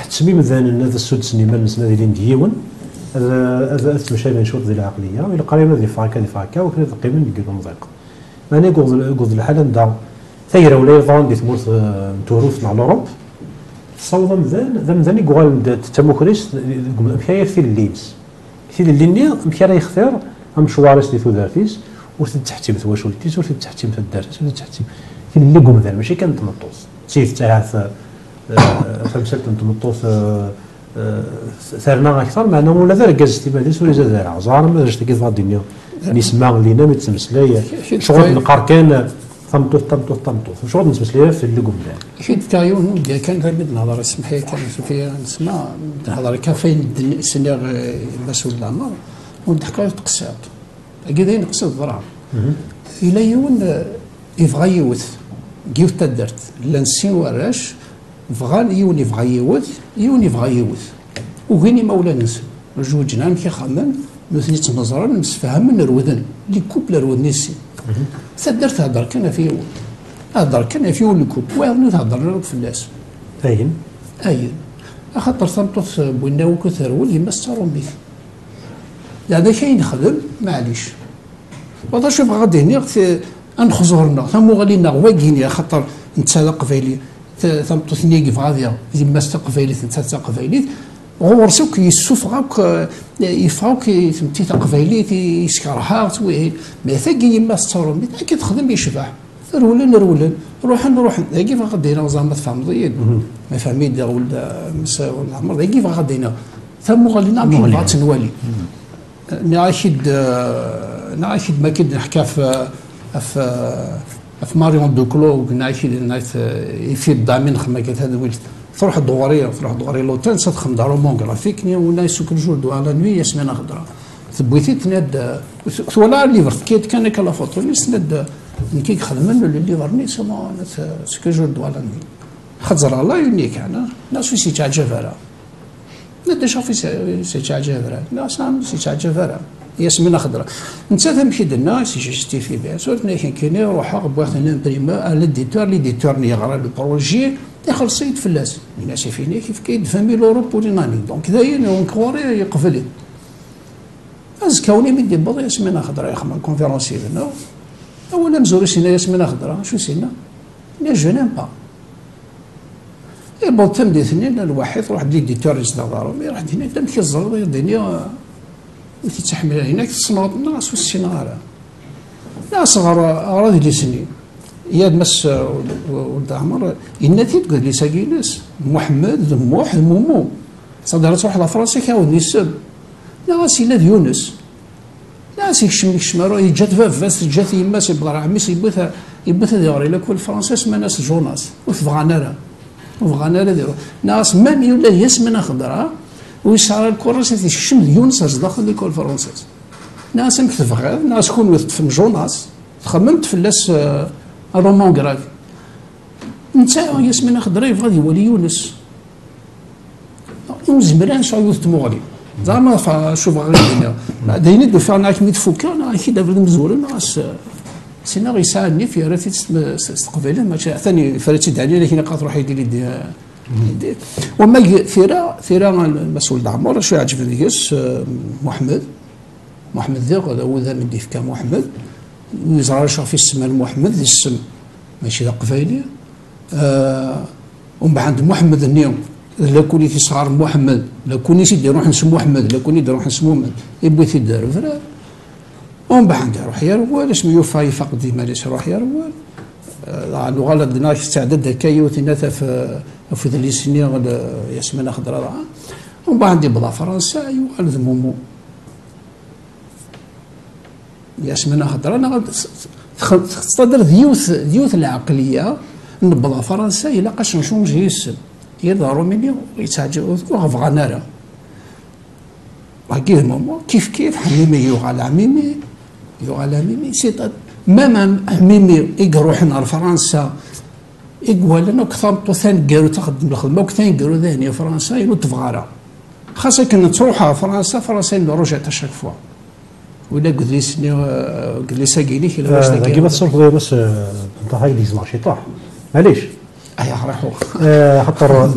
A: تسمي مذان هذا السود سنيمان نسنا ديالين ديون هذا تمشي من شروط ذي العقليه ولا قريبه ذي فاكا وكنا تقريبا نلقى مضيق ماني قوض الحال دا ثيره ولا يظن دي ثمورث توروث على اوروب صوض مذان يقول تموكريس مشاير في اللينس في الليني مشى يختار مشوارس دي ثوذاتيس وتتحتم ثواشولتيس وتتحتم الدارس وتتحتم في اللي قمذان ماشي كان تمطوس سيف تاعث فمسلت تمطوس ثرنا اكثر معنا ولا ذا ركزتي بعدين ولا زاد زار ما درتش كيف الدنيا نسمع لينا ما تسمسلايا شغل القركان طمطوط شغل نسمسلايا في اللي قمنا
B: حيت كايون كان غير نهضر اسمح لي كان فيها نسمع نهضر كافين سنير مسؤول العمر ونضحكوا تقصات كذا نقصد ضرع الى يون يبغى يوث كيف تدرت لنسين وراش فغان يون يبغى يوث وغيني مولا نسن جوجنا كي خمم مثني تنظر نسفهم نرودن لي كوب لرودنيسي تدرت هضر كان في يون هضر كان في يون الكوب وين تهضر في الناس
A: اين
B: خاطر ثمطوط بوينا وكثرول يما ستارون بيه هذا كاين يخدم معليش وهذا شوف غادي هنا انخزورنا ثم غالينا واكينيا خاطر انت قبايلي ثمطوط نيكي فغاديا يما قبايلي انت قبايلي غورسوك يسوفغاك يفاوك تمتي قبايلي يسكرها توي ما ثقي يما ستارون بيه كي تخدم يشبع رولن روح كيف غادينا زعما تفهم ضيد ما فهمي دا ولا مسا ولا عمر كيف غادينا ثم غالينا كي بغات تنوالي نعيشد ما كنت نحكي في ماريون دوكلو نعيشد في الدامين خما كانت هذا ولد تروح الدواريه لوتيل تخدم دارو مونغرافيك ني ولا يسوك الجور دو على نوي يسمينا خضرا ثبويتي تناد ولا ليفر كيت كان كلا فوتو نسند كي خدمنا الليفر ني سما سوك الجور دو على نوي خزر الله يونيك انا ناس سي تعجبها لا شوفي سي تعجبها لا سام سي تعجبها ياسمين خضراء انت تمشي لنا سي جوستيفي بها سورتنا كاين يروح بواحد بريما على ليديتور يقرا البروجي يخلص يتفلس الناس فينا كيف كيدفهمي لوروب وليناني دونك داير نكوري يقفل ازكاوني من دي بضي ياسمين خضراء يخدم كونفيرونسي لنا اولا مزوري سينا ياسمين خضراء شو سينا لا جو نيم با بون تم دي اثنين الواحد روح ليديتور يصدر دارو راح هنا تمشي الزرد الدنيا وتتحمل هناك تصنع ناس والسينارة ناس أغراض اللي سنين ياد مس ولد عمر النتي تقول لي ساكينس محمد مومو صدر تروح لفرنسا كاون يسب ناس يلاد يونس ناس يكشمرو يجات فاس جات يماس يبغى عميس يبث يغري لك فرنسا اسمها ناس جوناس وفغانا ديرو ناس مام يولا يسمنا خضراء ويصار الكورس يشم يونس داخل الكول الفرنسيس ناس مكتفغ ناس كون في جوناس خممت في اللاس رومان غرافي انت ياسمين خضراء غادي يولي يونس زمران شعيوث تموغلي زعما شوف غير بعدين يدو فعلا كي تفوكا انا كي دابا مزور ناس سينا غيساعدني في راه تستقبل ما ثاني فريتي دعني لكن قاط روحي يدير لي وما ثيرا المسؤول دعمر شو يعجبني يس محمد ذاك هذا هو ذا من ديفكا محمد ويزرع شوف في السماء محمد السم ماشي ذا قفايلي ومن بعد محمد النيوم لا كوني صغار محمد لا كوني سيدي يروح نسمو محمد لا كوني يروح نسمو محمد يبغي تدار فرا ومن بعد يروح يروال اسمه يوفى يفقد ديما ليش يروح يروال غلط دناش استعداد هكايا وثلاثه في ذي السنين يسمى خضراء ومن بعد يبدا فرنسا يوغال ذمومو يسمى خضراء انا تصدر ديوث العقليه نبدا فرنسا الى قاش نشوف جيسم يظهروا مني يتعجبوا وغفغانا راه هكي المومو كيف حميمي يوغال عميمي سي مام حميمي يروح نهار فرنسا يقول لنا كثر ثاني قالوا تخدم الخدمه وكثاني قالوا ذهني فرنسا يلو تفغارا خاصة كنا تروح فرنسا نروح حتى شاك فوا ولا قلت لي ساقيني كي باش
A: كيما تصرف بس انت هاي ديز مارشي طاح معليش خاطر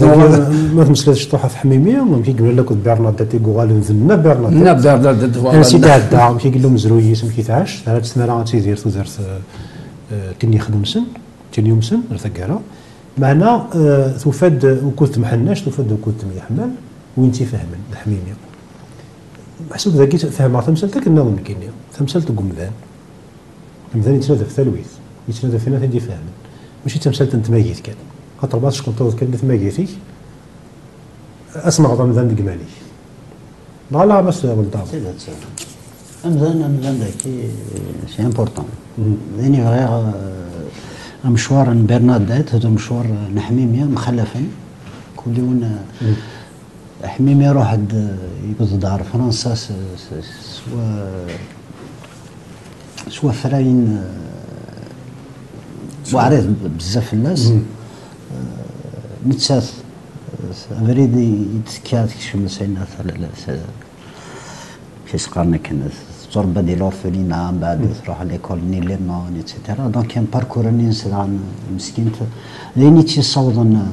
A: ما تمسكش طوحه في حميميه ممكن يقول لك برنادات يقول نزلنا برنادات سيدي هدا مشي يقول لهم زرويس مشي تعاش 3 سنين تيدير تزرت كني يخدم سن تاني يوم سن رثقاله معنا تفاد وكنت محناش تفاد وكنت يحمل وين تيفهمن الحميميه محسوب ذاك فهم تمثلتك النظام كينيا تمثلت قمدان قمدان يتنادى في ثلويث يتنادى فينا تندي فهمن ماشي تمثلت انت ميت كان خاطر باش كنت كنت ميتيك اسمع رمضان دقمالي لا بس ولد
D: رمضان داكي سي امبورطون لاني غير مشوار برنادات هذا مشوار نحميميه مخلفا كل يوم حميمي يروح يقصد دار فرنسا سوا فراين وعريض بزاف الناس نتساث فريد يتكاد كشم سينا في سقارنا كنا تربى دي لورفلينا من بعد تروح ليكول نيليرمان ايتترا دونك كان باركور نينس عن مسكين لين تيصوضن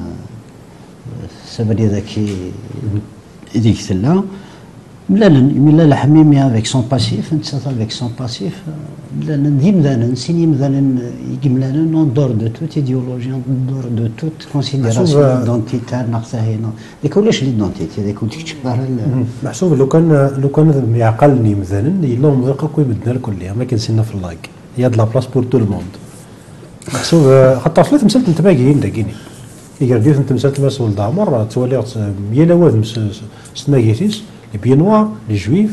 D: سبري ذاكي ديك تلا ملا الحميمي افيك سون باسيف نتساث افيك سون باسيف ملا ديم ذانا سيني مثلا يقملانا نون دور دو توت ايديولوجي دور دو توت كونسيديراسيون دونتيتار ناقصه هنا ديك ولاش لي دونتيتي ديك ولت تكبر
A: محسوب لو كان يعقلني مثلا يلا مضيقه كوي بدنا الكليه ما كنسينا في اللايك هي د لا بلاص بور تو الموند محسوب خاطر ثلاث مسالت انت باقيين داكيني يقدر انت مسالت مسؤول دعمر تولي ميلا واد سماكيتيس لي بينوا لي جويف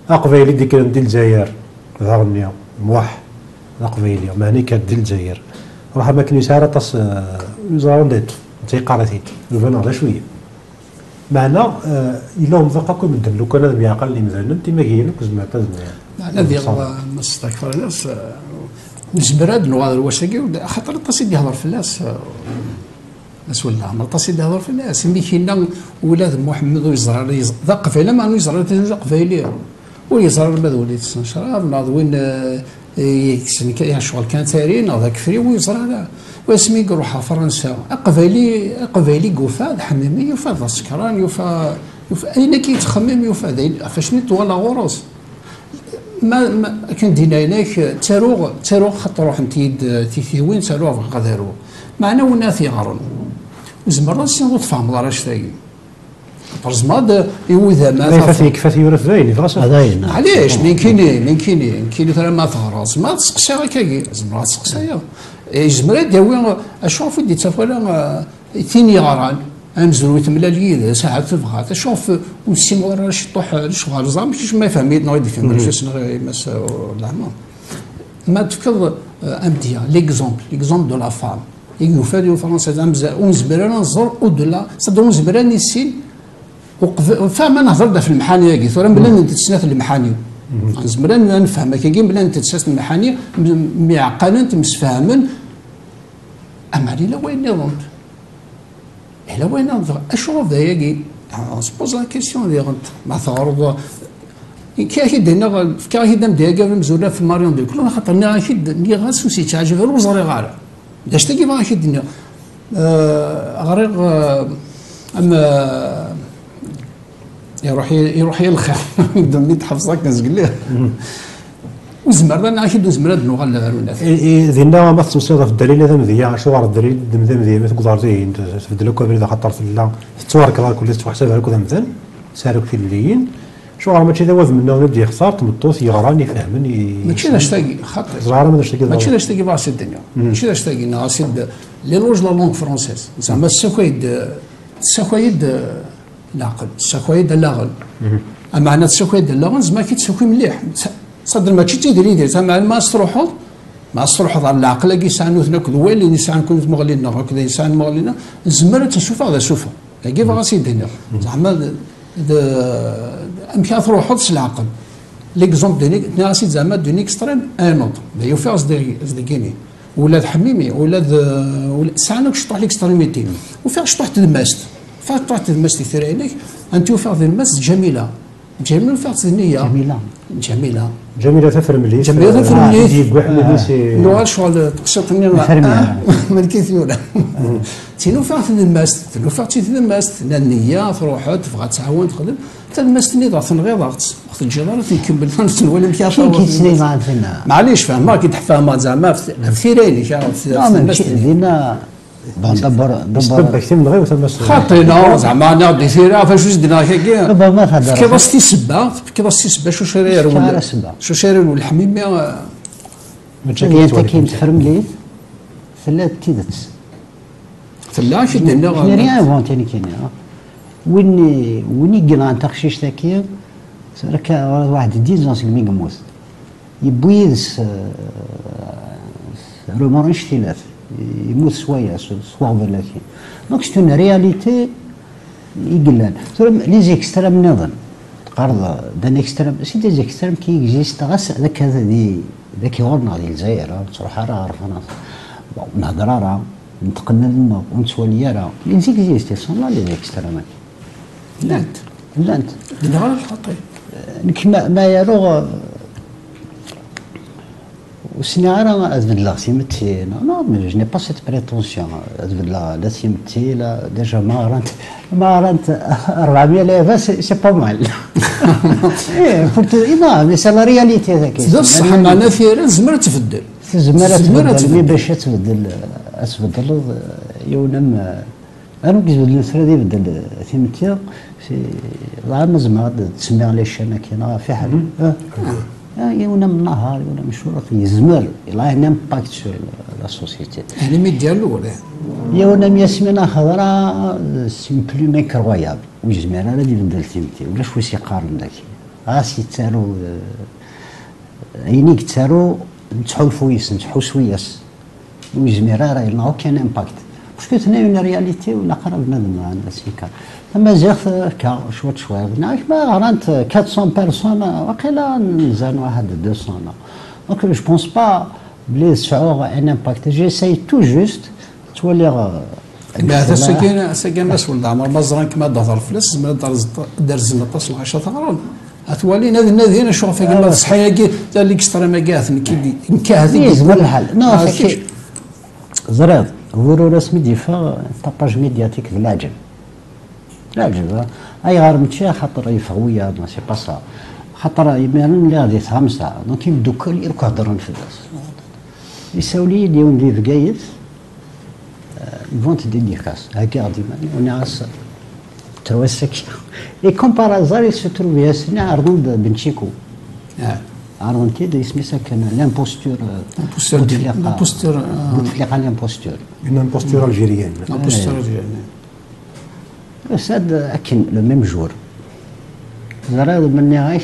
A: اقبيلي ديك ندير الجزائر ظهرني موح اقبيلي ماني كدير الجزائر راح ما كان يسار طاس يزارون ديت تيقارتي لبنان غير شويه معنا الا مذاق كل مدن لو كان يعقل لي مثلا انت ما كاين كزما تزما
B: معنا ديال مستكفر الناس نجبراد نوار الواشاكي خاطر التصيد يهضر في الناس ناس ولا عمر التصيد يهضر في الناس ملي كاين ولاد محمد ويزرع ذا قفيله ما يزرع تنزل قفيليه ويزرع ما وليد الشراب ناض وين يكسن شغل كان ثاري ناض كفري ويزرع واسمي يروح فرنسا قفيلي قوفا حميمي يوفا سكران يوفا اين كيتخمم يوفا فاش نيت ولا غروس ما كان دينا هناك تاروغ خاطر روح تي وين تاروغ غادرو معنا ونا ثيغرن وزمر سي تفهم داراش تاعي برزماد يوذا ما
A: كفاثي يورث باين
D: هذاين
B: علاش من كاين ترى ما ثغرس ما تسقسي هكاكي زمر تسقسي زمر داوي اشوف دي تفالا ثاني غران انزلوا يتملى ساعه تبغى تشوف والسيم ورا شطوح الشغل زعما ماشي ما فهميت نويد يفهم فاش مس العمام ما تفكر امديا ليكزومبل دو لا فام يفادوا فرنسا زعما 11 بران نزور اودلا صدق 11 بران يسين فاهم انا هضرت في المحاني كي ثورا بلا نتسنات المحاني زمران نفهم كي بلا نتسنات المحاني معقلين تمسفاهمن اما لا وين نظن إلا وين نظر أشوف ذايقي سبوز لا كيسيون ديال مع ثغرض كاهيد هنا كاهيد مديقا مزوله في ماريون دو كلون خاطر انا اكيد ني غاس وسي تعجب الوزاري غارة داش تاكي ما اكيد دنيا غريق اما يروح الخير دمي تحفظك نزقل ليه وزمرنا نعيش زمرنا نوغل الناس
A: ذينا ما تمسيض في الدليل هذا مذيع شو غير الدليل مذيع ما تقدر زين تبدلوا كبير اذا خطر في الله تصور كذا كل تحسبها لكم مثلا سارك في الليين شو غير ماشي ذا منا ولدي خسار تمطوس يغراني فهمني
B: ماشي نشتاقي خاطر
A: زعما ما نشتاقي
B: ماشي نشتاقي باس الدنيا ماشي نشتاقي ناسيد لي لوج لا لونغ فرونسيز زعما السكويد العقل السكويد اللغل معنى السكويد اللغل زعما كي تسكوي مليح صدر ماشي تيدير زعما ما تروحوا مع الصروح على العقل كي يسعنو ثناك دوالي يسعن كل مغلينا هكذا يسعن مغلينا زمرة تشوف هذا شوفها كيف غاسي الدنيا زعما امكان تروحوا العقل ليكزومبل دونيك ناسي زعما دون اكستريم ان اوتر يوفي صدقيني ولاد حميمي ولاد ساعنا كش تروح ليكستريميتي وفيها تروح تدمست فيها تروح تدمست ثرينك انت وفيها تدمست جميله جميله فيها النيه جميله
A: جميله تفر مليح
B: جميله تفر مليح
A: يجيب واحد اللي
B: نوال شغل تقصتني من كيثيولا تينو فيها تدمست تنو فيها تدمست النيه تروح تبغى تعاون تخدم تدمستني ضغط نغير ضغط وقت الجدار تنكمل نفس الولي مكياش
D: كيتسني مع فينا
B: معليش فاهمه كي تفهمها زعما في ثيريني
D: دينا
A: دبر كثير من غير مثلا
B: خاطينا زعما انا بدي ثيرا فاش درنا كي
D: ربما تهضر
B: كي راستي سبه كي راستي سبه شو شرير ولا شو شرير والحميمه
D: انت كي تفرم لي ثلاث تيدت
B: ثلاث شي دنا
D: ريان فونتيني كاين وين قلنا تخشيش تاكي راك واحد ديزونس مي قموس يبويز رومانش ثلاث يموت شويه سوا ولكن دونك سي اون رياليتي يقلان لي زيكستريم نظن تقارض دان اكستريم سي دي زيكستريم كي اكزيست غاس هذاك هذا ذاك يغورنا ديال الجزائر تروح راه عرفنا نهضر راه نتقنى لنا ونتولي راه لي زيكزيست سون لا لي زيكستريم
B: لانت غير الخطي
D: كما ما يروغ وسنعرا أذبلا سيمتي نو جو ني با سيت بريتونسيون أذبلا لا سيمتي لا ديجا ما رانت 400 ألف سي با مال ايه فهمت اذا مي سي لا رياليتي هذاك
B: بصح معنا في زمرة تفدل
D: مي باش تبدل يونم انا كي تبدل الثلاثه يبدل سيمتي سي زعما زعما تسمي على الشنا كاينه في حال يونا من نهار يونا من شهور يزمر لا ان امباكت سور لا سوسيتي
B: يعني مي ديالو ولا
D: يونا ميسمينا خضراء سي بلو انكرويابل ويزمر انا ديال دلتيمتي ولا شوي يقارن داك راسي تسالو عينيك تسالو نتحول فويس نتحول شويس ويزمر راه يلنا كان امباكت واش كتنا اون رياليتي ولا قرب بنادم عندها سيكا اما زيغ كا شويه نعرف ما غرانت 400 بيرسون واقيلا نزان واحد 200 دونك جو بونس با بلي سعور ان امباكت جيساي تو جوست تولي
B: هذا ساكن الناس ولد عمر مزران كما دهر فلس زعما دار زنطاس العشاء ثغرون اتولي نادي انا شوف قال لك صحيح كي دار لي اكستريم كاث نكاهدي
D: زعما الحال نو زريض هو رسمي ديفا طاباج ميدياتيك في العجل اي غير متشا خاطر يفغويا ما سي با سا خاطر يبان لي غادي تفهم ساعه دونك يبدو كل يركو هضرون في الناس يساولي ديون دي فكايت فونت ديديكاس هكا غادي ونعس تروسك اي كومبارازار سو تروفي سنا عرضون بنشيكو عرضون كي اسمي ساكن لامبوستور بوتفليقه
A: لامبوستور الجيريان
D: ساد اكن لو ميم جور زرا مني عايش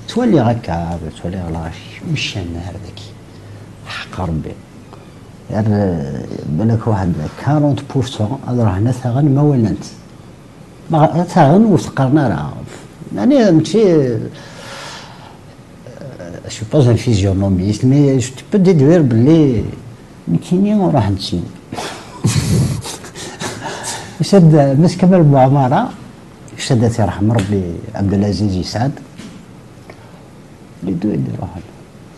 D: تولي هكا تولي غلاش مش النهار ذاك حق ربي بالك واحد 40% هذا راه هنا ثاغن ما ولنت ما ثاغن وثقرنا راه يعني ماشي شو باز ان فيزيونوميست مي جو بو ديدوير بلي كاينين وراح نتسين شد مسكب المعمارة شدت يرحم ربي عبد العزيز يسعد اللي يديروا هذا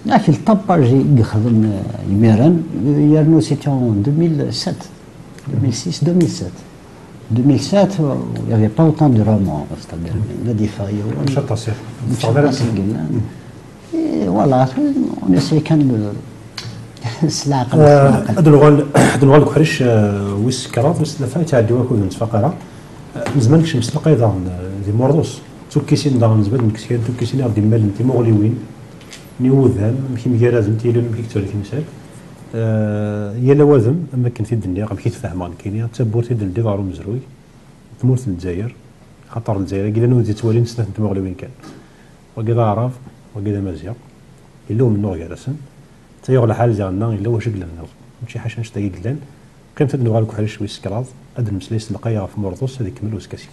D: لكن الطباج يخدم يميران يرنو سيتي اون 2007 2007 il n'y avait pas autant de romans, c'est-à-dire la défaillance. فوالا اون اسي كان السلعه
A: ادنغال كحرش ويس كراط ويس ثلاثه تعدي واكو نتفقرا مزمان كش مسلقه ايضا دي موردوس توكيسين دان زبد مكسيان توكيسين غادي مال انت مغليوين نيوذهم ماشي مجرد تيلون كيكتوري مثال يا لوازم اما كنت في الدنيا غير كيتفهمان كاين تبور تيدل دارو مزروي تمورت الجزائر خطر الجزائر قال انه تتوالين سنه مغليوين كان وكذا عرف وكذا مزيان الا من نوع جالسن تيغ الحال ديالنا الا واش قلنا ماشي حاجه نشتاقي قلان قيمه انه غالك حاجه شويه سكراض هاد المسليس لقايا في مرطوس هذيك كمل وسكاسي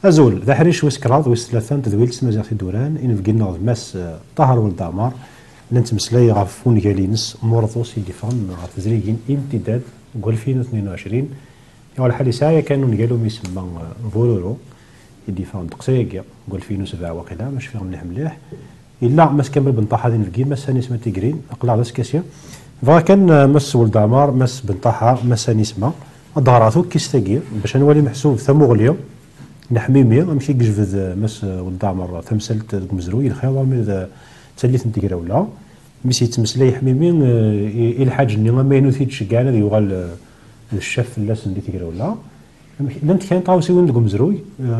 A: ازول ذا حريش وسكراض وسلثان تذويل سمازيغ في دوران ان فقلنا ماس طهر ولد عمار لنت مسلاي غافون جالينس مرطوس يدفن غاف تزريجين امتداد قول 2022 يا الحال ساعه كانوا نقالوا يسمى فولورو يدفن دقسيق قول 2007 وقيلا ماشي فيهم مليح الا ماس كامل بنطاحه هذه الفكين ماس ثاني اسمها تيغرين اقلع على سكاسيا فكان ماس ولد عمار ماس بنطاحه ماس ثاني اسمها ظهراتو كيستاكير باش نولي محسوب ثموغليو نحميميه ماشي كجفد ماس ولد عمر تمثلت مزروي الخيار من تسليت نتيكرا ولا ميسي تمسلي حميمي الى الحاج اني ما ينوثيتش كاع هذا يغال الشاف اللاس اللي تيكرا ولا لانت كاين طاوسي وين مزروي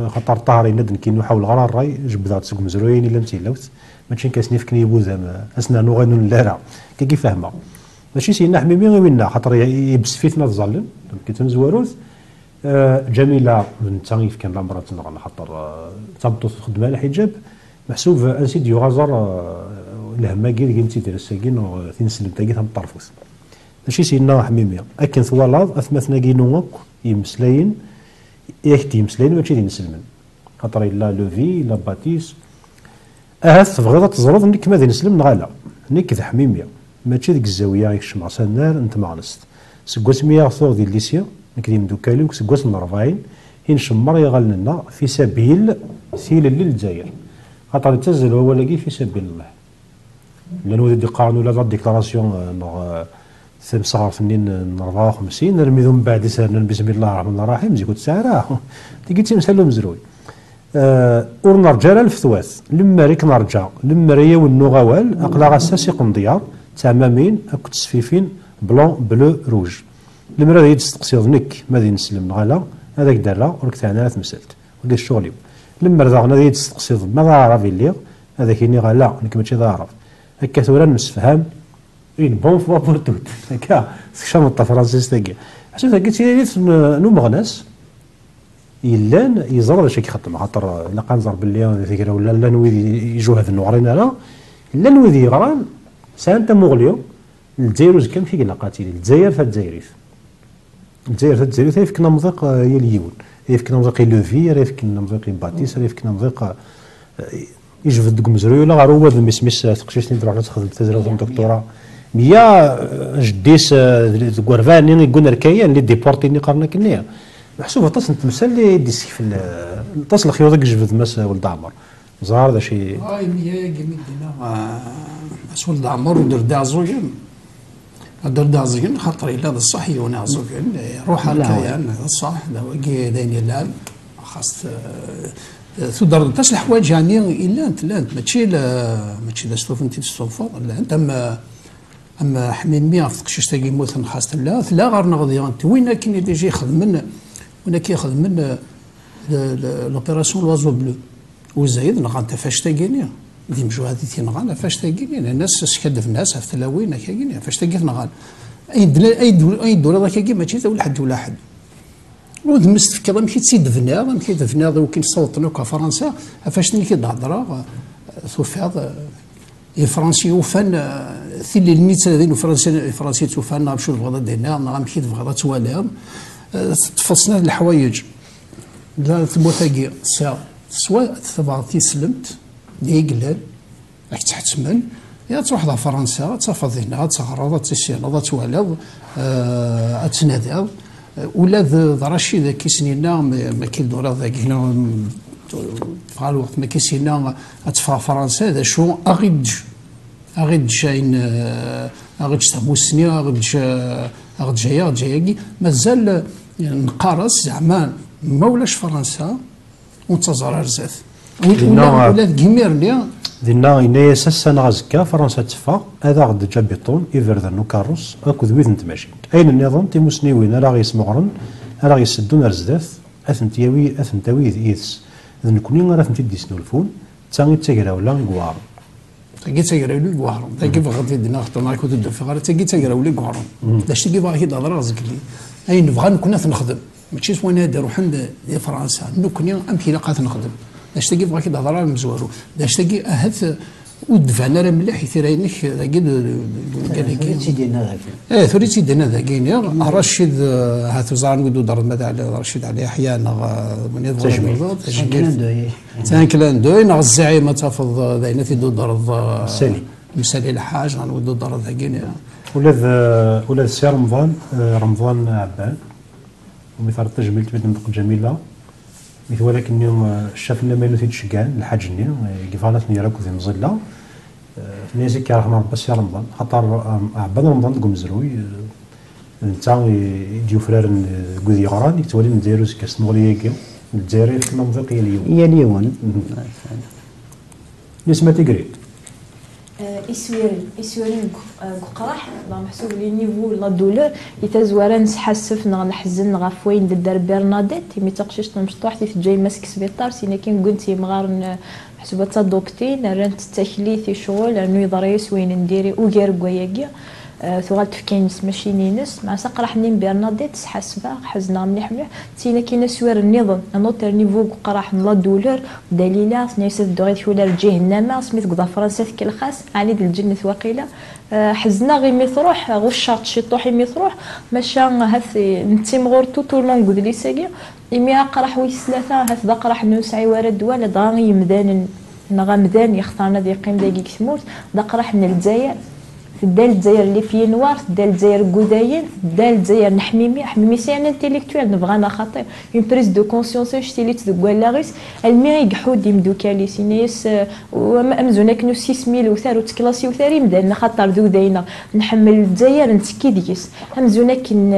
A: خاطر طاري ندن كي حول غرا الراي جبدات سوق مزروين الا متيلوت ماشي كاسني فكني بوزا اسنا نغنو لا كي فاهمه ماشي سينا حميمي غير منا خاطر يبس فيتنا الظلم كي تنزواروث جميله من تانيف كان لامبرا تنغل خاطر تبطو خدمه الحجاب محسوب انسيد يغازر الهما كي تيدير الساكين تنسلم تاكي تم الطرفوس ماشي سينا حميميه اكن ثوالاد اثمثنا كينوك يمسلاين ياك يمسلاين ماشي ينسلمن خاطر الا لوفي لا باتيس اهات تبغيض تزرد نيك ماذا نسلم نغالا نيك ذا حميميه ماشي ديك الزاويه يكشم عصا النار انت معلست سكوات مية ثور ديال ليسيا نكريم دوكالي وسكوات الرفاين هين شمر يغلنا في سبيل سيل للجزائر خاطر تنزل هو لاقي في سبيل الله لانه دي قانون ولا ديكلاراسيون صغار فنين 54 نرميهم من بعد سنه بسم الله الرحمن الرحيم زيكو تسارا تيجي مسلو مزروي ورنرجع الفتواث لما ريك نرجع لما ريا والنغوال اقلا غساسي قنديار تمامين اكو تصفيفين بلون بلو روج لما راه يتستقصيض نك ماذا نسلم غالا هذاك دارا ورك تاعنا مسلت ودير الشغل لما رضانا هذا يتستقصيض ما عرف اللي هذاك كيني غالا نك ماشي عارف هكا ثورا نسفهم اين بون فوا بور توت هكا شنط فرنسيس تاكي حسيت هكا تيريت نو مغناس يلان يزرد شي كيخدم خاطر الا كنزر باللي فكره ولا لا نويد يجوا هذا النوارين لا لا نويد يغران سانتا مغليو الجزائر كم في قاتيل الجزائر فالجزائريف الجزائر يفكنا مضيق هي اليون يفكنا مضيق لوفي يفكنا مضيق باتيس يفكنا مضيق يجفد دك مزروي ولا غير هو مس تقشيشني تروح تخدم تزرع دكتوراه ميا جديس كورفاني يقول ركايان اللي ديبورتيني قرنا كنيا محسوب تصل تمثال اللي ديسك في تصل خيوط جفد مس ولد عمر زار ذا شي
B: هاي ميا جميل دينا مس ولد عمر ودر دازوين در دازوين خاطر الا الصح يونازوين روح الكيان الصح داوكي داين الان خاص تدر تاش الحوايج يعني الا انت ماشي دا ستوف انت تستوفر لا انت اما حميميه في تقشيش تاكي موثن خاصه لا غير نغضي انت وين كاين اللي يجي يخدم وين كيخدم من لوبيراسيون لوازو بلو وزايد نغا انت فاش تاكيني دي مجوهات تينغان فاش تاكيني الناس سكدف الناس في تلاوين كاينين فاش تاكي نغان اي دوله كاكي ماشي ولا حد ولا حد ودمست في كلام كي تسيد فناض كي تفناض وكي تصوت لك فرنسا فاش كي تهضر توفاض الفرنسي وفن ثلي الميت هذين الفرنسي توفان نمشيو لبغداد دينا نغام كي تبغى توالام تفصلنا الحوايج لا تموتاكي سوا تبغى تسلمت ديقلال راك تحتمل يا تروح لفرنسا تفض هنا تغرض تسير توالد تنادى ولا ذا رشيد كيسنينا ما كيدور ذاك هنا في الوقت ما كيسينا تفا فرنسا ذا شو اغيد جاين اغيد تبوسني اغيد جايا مازال يعني نقارس زعما ما ولاش فرنسا ونتزرع رزاف
A: دينا-
B: ولا كيميرني
A: دينا إنا سنة غازكا فرنسا تفا هذا غد جا بيطون إيفردن وكاروس أكد ويد نتماشين أين النظام تيموسنيوين راه غيسمغرن راه غيسدون رزداث أثنتياوي أثنتاوي إيثس إذا نكوني راه تنتي سنولفون تاني تاكرا ولا غوار
B: تاكي تاكرا ولي كوارون تاكي بغات يدنا خطو معاك ودو في غير تاكي تاكرا ولي كوارون داش تاكي باغي تهضر راسك لي اي نبغى نكون نخدم ماشي سوانا نروح عند فرنسا نكوني امكي لاقات نخدم داش تاكي بغا كي تهضر على المزوارو داش تاكي اهث ودفعنا راه مليح يثيرينك ذاك
D: ثوريتي ديالنا ذاك
B: ثوريتي ديالنا ذاك رشيد هاتو زعما نقولوا دار مثلا رشيد علي يحيى من كلان دوي نغ الزعيمه تفض ذاين في دو دار
A: سالي
B: مسالي الحاج غنودو دار ذاك
A: ولا سي رمضان رمضان عبان ومثال التجميل تبدا نطق جميله مثل ولكن اليوم شافنا ما تيتشكان الحاج ني كيفانا راكو في مزله نيزي كي رحمه ربي سي رمضان خاطر عبان رمضان تقوم مزروي نتا يجيو فرار كوذي غران يتولي نديرو كاستمغليه كي الجزائر في المنطقه اليوم
D: هي اليوم
A: نسمة تقريب
C: إسوارين قراح لا محسوب لي نيفو لا دولور يتزوارا نحسف نحزن غاف وين دار برناديت مي تقشيش تمشطوح في جاي ماسك سبيطار سينا كي قلتي مغار محسوبه تدوكتين رانت التكليث شغل انه يضريس وين نديري وغير كواياكيا ثوالت في كاينس ماشي نينس مع ساق راح نين برناديت حسبه حزنا مليح مليح تينا كي نسوار النظام نوتر نيفو قراح لا دولور دليله نيس دوغيت ولا جهنم سميت قضا فرنسا كل خاص علي الجنة واقيله حزنا غير مي تروح غشاط شي طوحي مي تروح ماشا هاث نتيم غور تو لونغ د ليساكي إمي قراح ويس ثلاثه هاث ذا قراح نوسعي ورد ولا ضاغي مدان نغا مدان يختارنا ذي قيم داكيك ثموت ذا قراح من الجزائر دال الجزائر اللي في نوار دال الجزائر كودايين دال الجزائر حميمي سي ان انتيليكتوال نبغانا خاطر اون بريز دو كونسيونس شتيليت دو كوالاغيس الميري يحود يمدوكالي سينيس وامزونا كنو 6000 وثار وتكلاسي وثاري مدان خاطر ذو داينا نحمل الجزائر نتكي ديكيس امزونا كن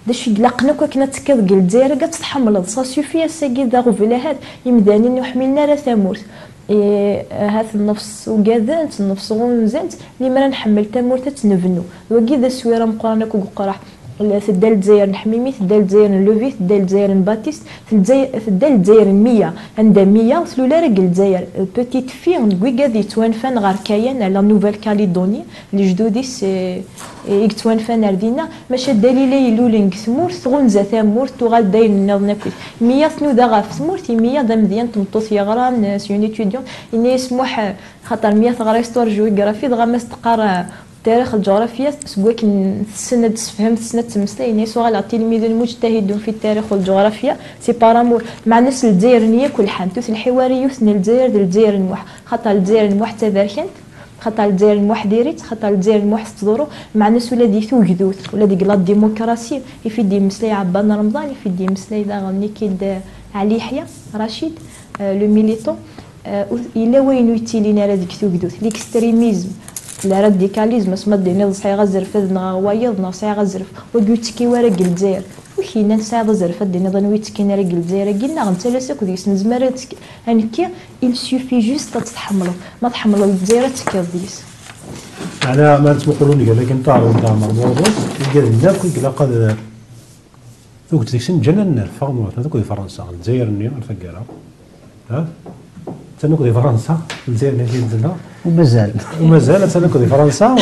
C: داش يقلقنا كنا تكاد الجزائر كتحمل سا سوفي ساكي دا غفلات يمدانين وحملنا راه ثمورت هاث النفس وقاذنت النفس غنزنت اللي مرا نحمل تمورت تنبنو وكي ذا سويره مقرانه كو قراح تدال الجزائر نحميمي تدال الجزائر نلوفي تدال الجزائر نباتيست تدال الجزائر 100 عندها 100 ثلولا راك الجزائر بوتيت في نقوي كاذي توانفان غار كاين على نوفيل كاليدوني اللي جدوديس يتوانفان ردينا ماشي دليل يلولين ثمور غنزه ثمور تغال داين النظام ناكل 100 ثنودا غا في ثمور 100 ذا مزيان تمطوط يغران سيون اتيديون اني يسمح خاطر 100 غرا ستور جيوغرافي دغا ما تقرا تاريخ الجغرافيا سواك السنة تفهم السنة تمسلي ناس وغا التلميذ المجتهد في التاريخ والجغرافيا سي بارامور مع ناس الجزائر نيا كل حانتوس الحواري يثن الجزائر نوح خاطر الجزائر نوح تذاركنت خاطر الجزائر نوح ديريت خاطر الجزائر نوح تدورو مع ناس ولا دي ثوكذوث ولا دي لا ديمقراطيه يفيد مسلي عبان رمضان يفيد مسلي دا غني كيد علي يحيى رشيد لو ميليتون الا وين يتيلينا راه ديك ثوكذوث ليكستريميزم لا راديكاليزم اسما دينا صحي غزرف نا وايض صحي غزرف وقلتكي ورق الجزائر وكينا نساعد زرف دينا ظنوي تكينا رق الجزائر قلنا غنتلاسك وديس نزمرت هنكي il suffit juste تتحملوا ما تحملوا الجزائر تكذيس
A: على ما تقولوا لي لكن طاروا تاع الموضوع قال لنا كل قد ذوك تيسن جنن الفرن هذوك في فرنسا الجزائر اليوم الفقاره ها تنوك في فرنسا الجزائر اللي نزلنا ومازال تنوك في فرنسا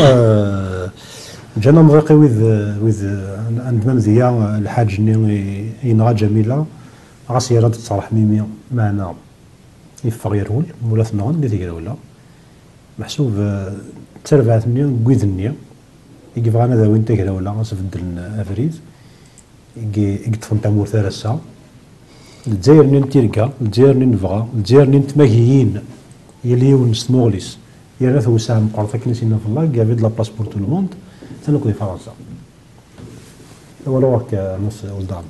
A: جانا مضيقي وذ عندما مزيا الحاج ينغى جميله غاسي راد تصالح ميميا معنا يفغ يرول ولا ثنغن اللي تيقرا ولا محسوب تربعت مليون كويذ النية يقف غانا ذا وين تيقرا ولا غاسفدل افريز يقطفن تامور ثلاثة الجزائر نين تيركا الجزائر نين نفغا الجزائر نين تماكيين يليون ستموغليس يرث وسام قرطة كنسينا في الله كافيد لا بلاس بور تو لو موند تنوك في فرنسا ولا وقت نص ولدان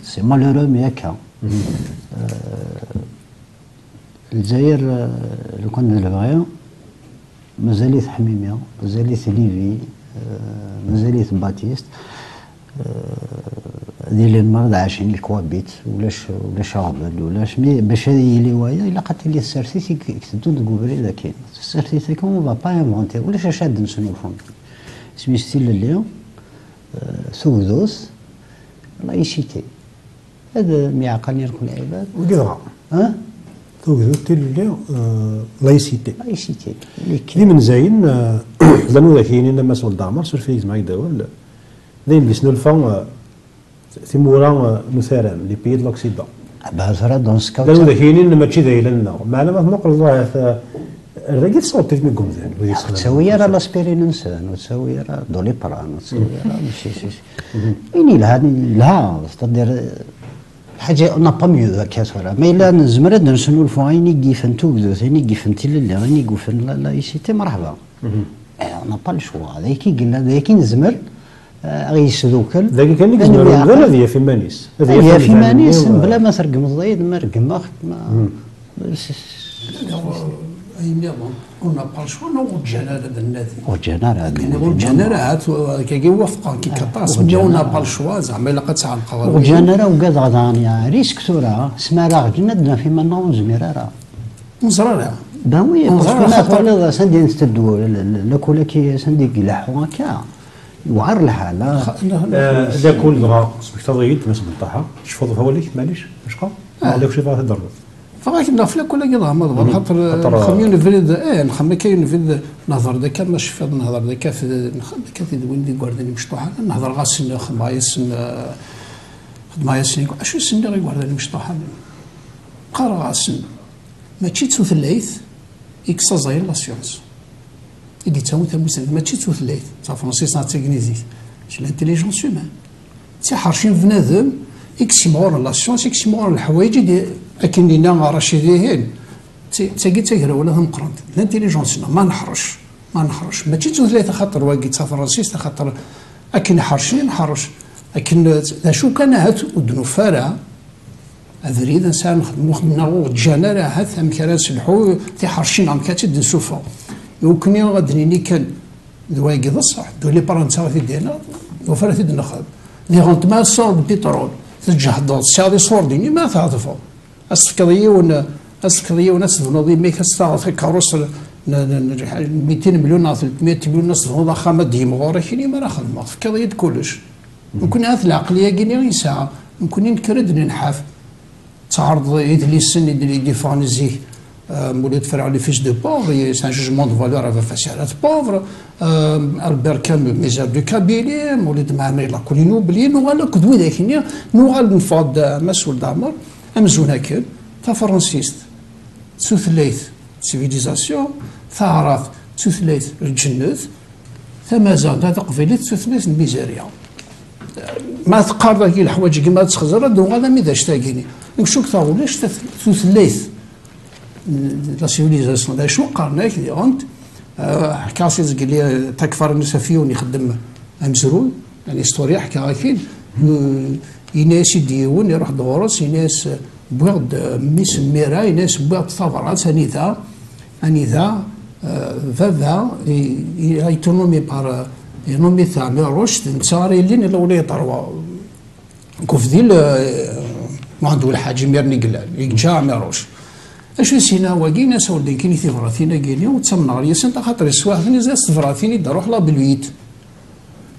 D: سي مالورو مي هكا الجزائر لو كان نلغيها مازالت حميميه مازالت ليفي مازالت باتيست ديال المرض عايشين الكوابيت ولاش غبل ولاش مي باش هذه يلي وايا الا قالت لي السرسيتي كتدو دكوبري ذا كاين السرسيتي كون فا با انفونتي ولاش شاد نسنو الفون سميتي اللي سودوس الله يشيتي هذا ما يعقلني لكم العباد
A: وكذا
D: ها
A: توجدوا اللي لايسيتي
D: لايسيتي
A: اللي من زين لانه ذاكيين لما سول دامر سول فيز معي داول ذين اللي سنو الفون ثمورا مثلا لي بيد لوكسيدا
D: بازرا دون سكاوت
A: لانه ذاكيين ماشي ذاي لنا معنا ما نقول الله الراجل صوت تسمي قمزان
D: تسوي راه لاسبيرين انسان وتسوي راه دوليبران وتسوي راه ماشي يعني لها تدير حاجه انا با ميو كاسوره ما الا نزمر نسنو الفويني كيفن توكدو ثاني كيفن تيلي راني كوفن لا يسيتي مرحبا انا با الشوا هذا كي قلنا ذاك كي نزمر غيسدوكل
A: ذاك كان اللي نزمر هذه في مانيس
D: هذه في مانيس بلا ما ترقم الضيد ما رقم ما
B: اي نظام قلنا بالشوا نو الجناره النادي
D: والجناره
B: هات كي وفقا كي كطاس مليون بالشوا زعما الا قد ساعه القوانين
D: والجناره وقاد غدانيا ريسك تورا سما راه جندنا في منا ونزميرا
B: مزرعه
D: باوي باسكو ما سندي نستدو لاكولا كي سندي كيلاح هكا يوعر الحال
A: لا كل بغا سبكتاضيين تماس بالطاحه شوفوا فواليك معليش واش قال على شي فيها تضرب
B: فغاك نافلا كل كذا ما خاطر خميون فريد نخمي كاين فريد نهضر ذاك ماشي في نهضر ذاك في كثير وين دي غاردني مشطوحه نهضر غاسن خمايس خدمايس اشو سن غير غاردني مشطوحه قرا غاسن ماشي تثليث اكس زين لا سيونس اللي تاو مسلم ماشي تثليث تاع فرنسيس تاع انجليزي سي لانتيليجونس هيومان تي حارشين بنادم اكسيمور لا سيونس اكسيمور الحوايج دي لكن لينا رشيدين تاقي تاقرا ولا هم قرنت الانتيليجونس ما نحرش ماشي ثلاثه خاطر واقي تاع فرنسيس خاطر اكن حرشين نحرش لكن شو كان هات ودنو فارع افريد انسان نخدمو الجناره هات ثم كان سلحو تي حرشين عم كاتد نسوفا يمكن غادني كان واقي بصح دولي برانتا في دينا وفرت النخب لي غونت ما صور البترول تجهد سادي صور ديني ما تعرفوا اسكريه وناس نوضي ميك استعرض كاروس 200 مليون 300 مليون ناس هذا خامه ديما غوري كيني ما ناخذ ما في كذا كلش ممكن هذه العقليه كيني ساعه ممكن نكرد ننحاف تعرض يدلي السن يدلي ديفانيزي مولود فرع لي فيش دو بوفر سان جوجمون دو فالور افا فاسيالات بوفر البير كامو ميزار دو كابيلي مولود معنا لا كولينو بلي نوغال كدوي ذاك نوغال نفاض مسؤول دامر امزون هكا تا فرنسيست تثليث سيفيليزاسيون ثارات تثليث الجنوث تمازال هذا قبيله تثليث الميزاريه ما تقارب كي الحوايج كيما تخزر دو غادا مي داش تاكيني نشوك ثاو ليش تثليث لا سيفيليزاسيون شو قارناك دي اونت حكاسيز قال لي تكفر النسفيون يخدم امزرول يعني ستوري حكى هاكين يناس يديون يروح دورس يناس بوغد ميس ميرا يناس بوغد ثورات انيذا فافا يتنومي بار ينومي ثا ميروش نتساري لين الاولى يطروا كوفديل ما عنده الحاج ميرني قلال يجا ميروش اشو سينا واقي ناس ولدين كيني ثفراتينا كيني وتسمى غريسن خاطر السواحني زاد ثفراتيني دروح لا بالويت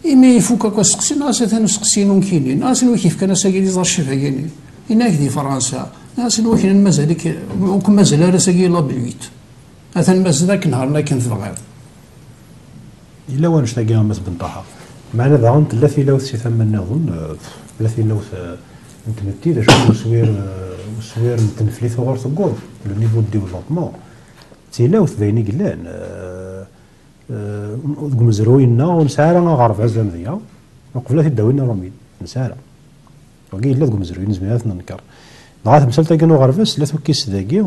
B: إما يفوك كوا سقسي ناس ثاني سقسينون كاينين ناس كيف كان ساكي زار الشفا كاينين هناك دي فرنسا ناس كاين مازال وكم مازال راه ساكي لا بالويت مثلا مازال ذاك النهار كان في الغير
A: الا واش تلاقيهم مس بن طه معنا ذا ثلاثي لوث شي ثمن نظن ثلاثي لوث نتمتي ذا شنو سوير تنفليث غور ثقور لو نيفو ديفلوبمون تي لوث ذايني قلان مزروينا ونسارا غارف عزام ذيا وقبلات يداوينا رميد نسارا وكاين لا مزروين زميلات ننكر ضاعت مسالتا كانوا غارفاس لا توكيس ذاكي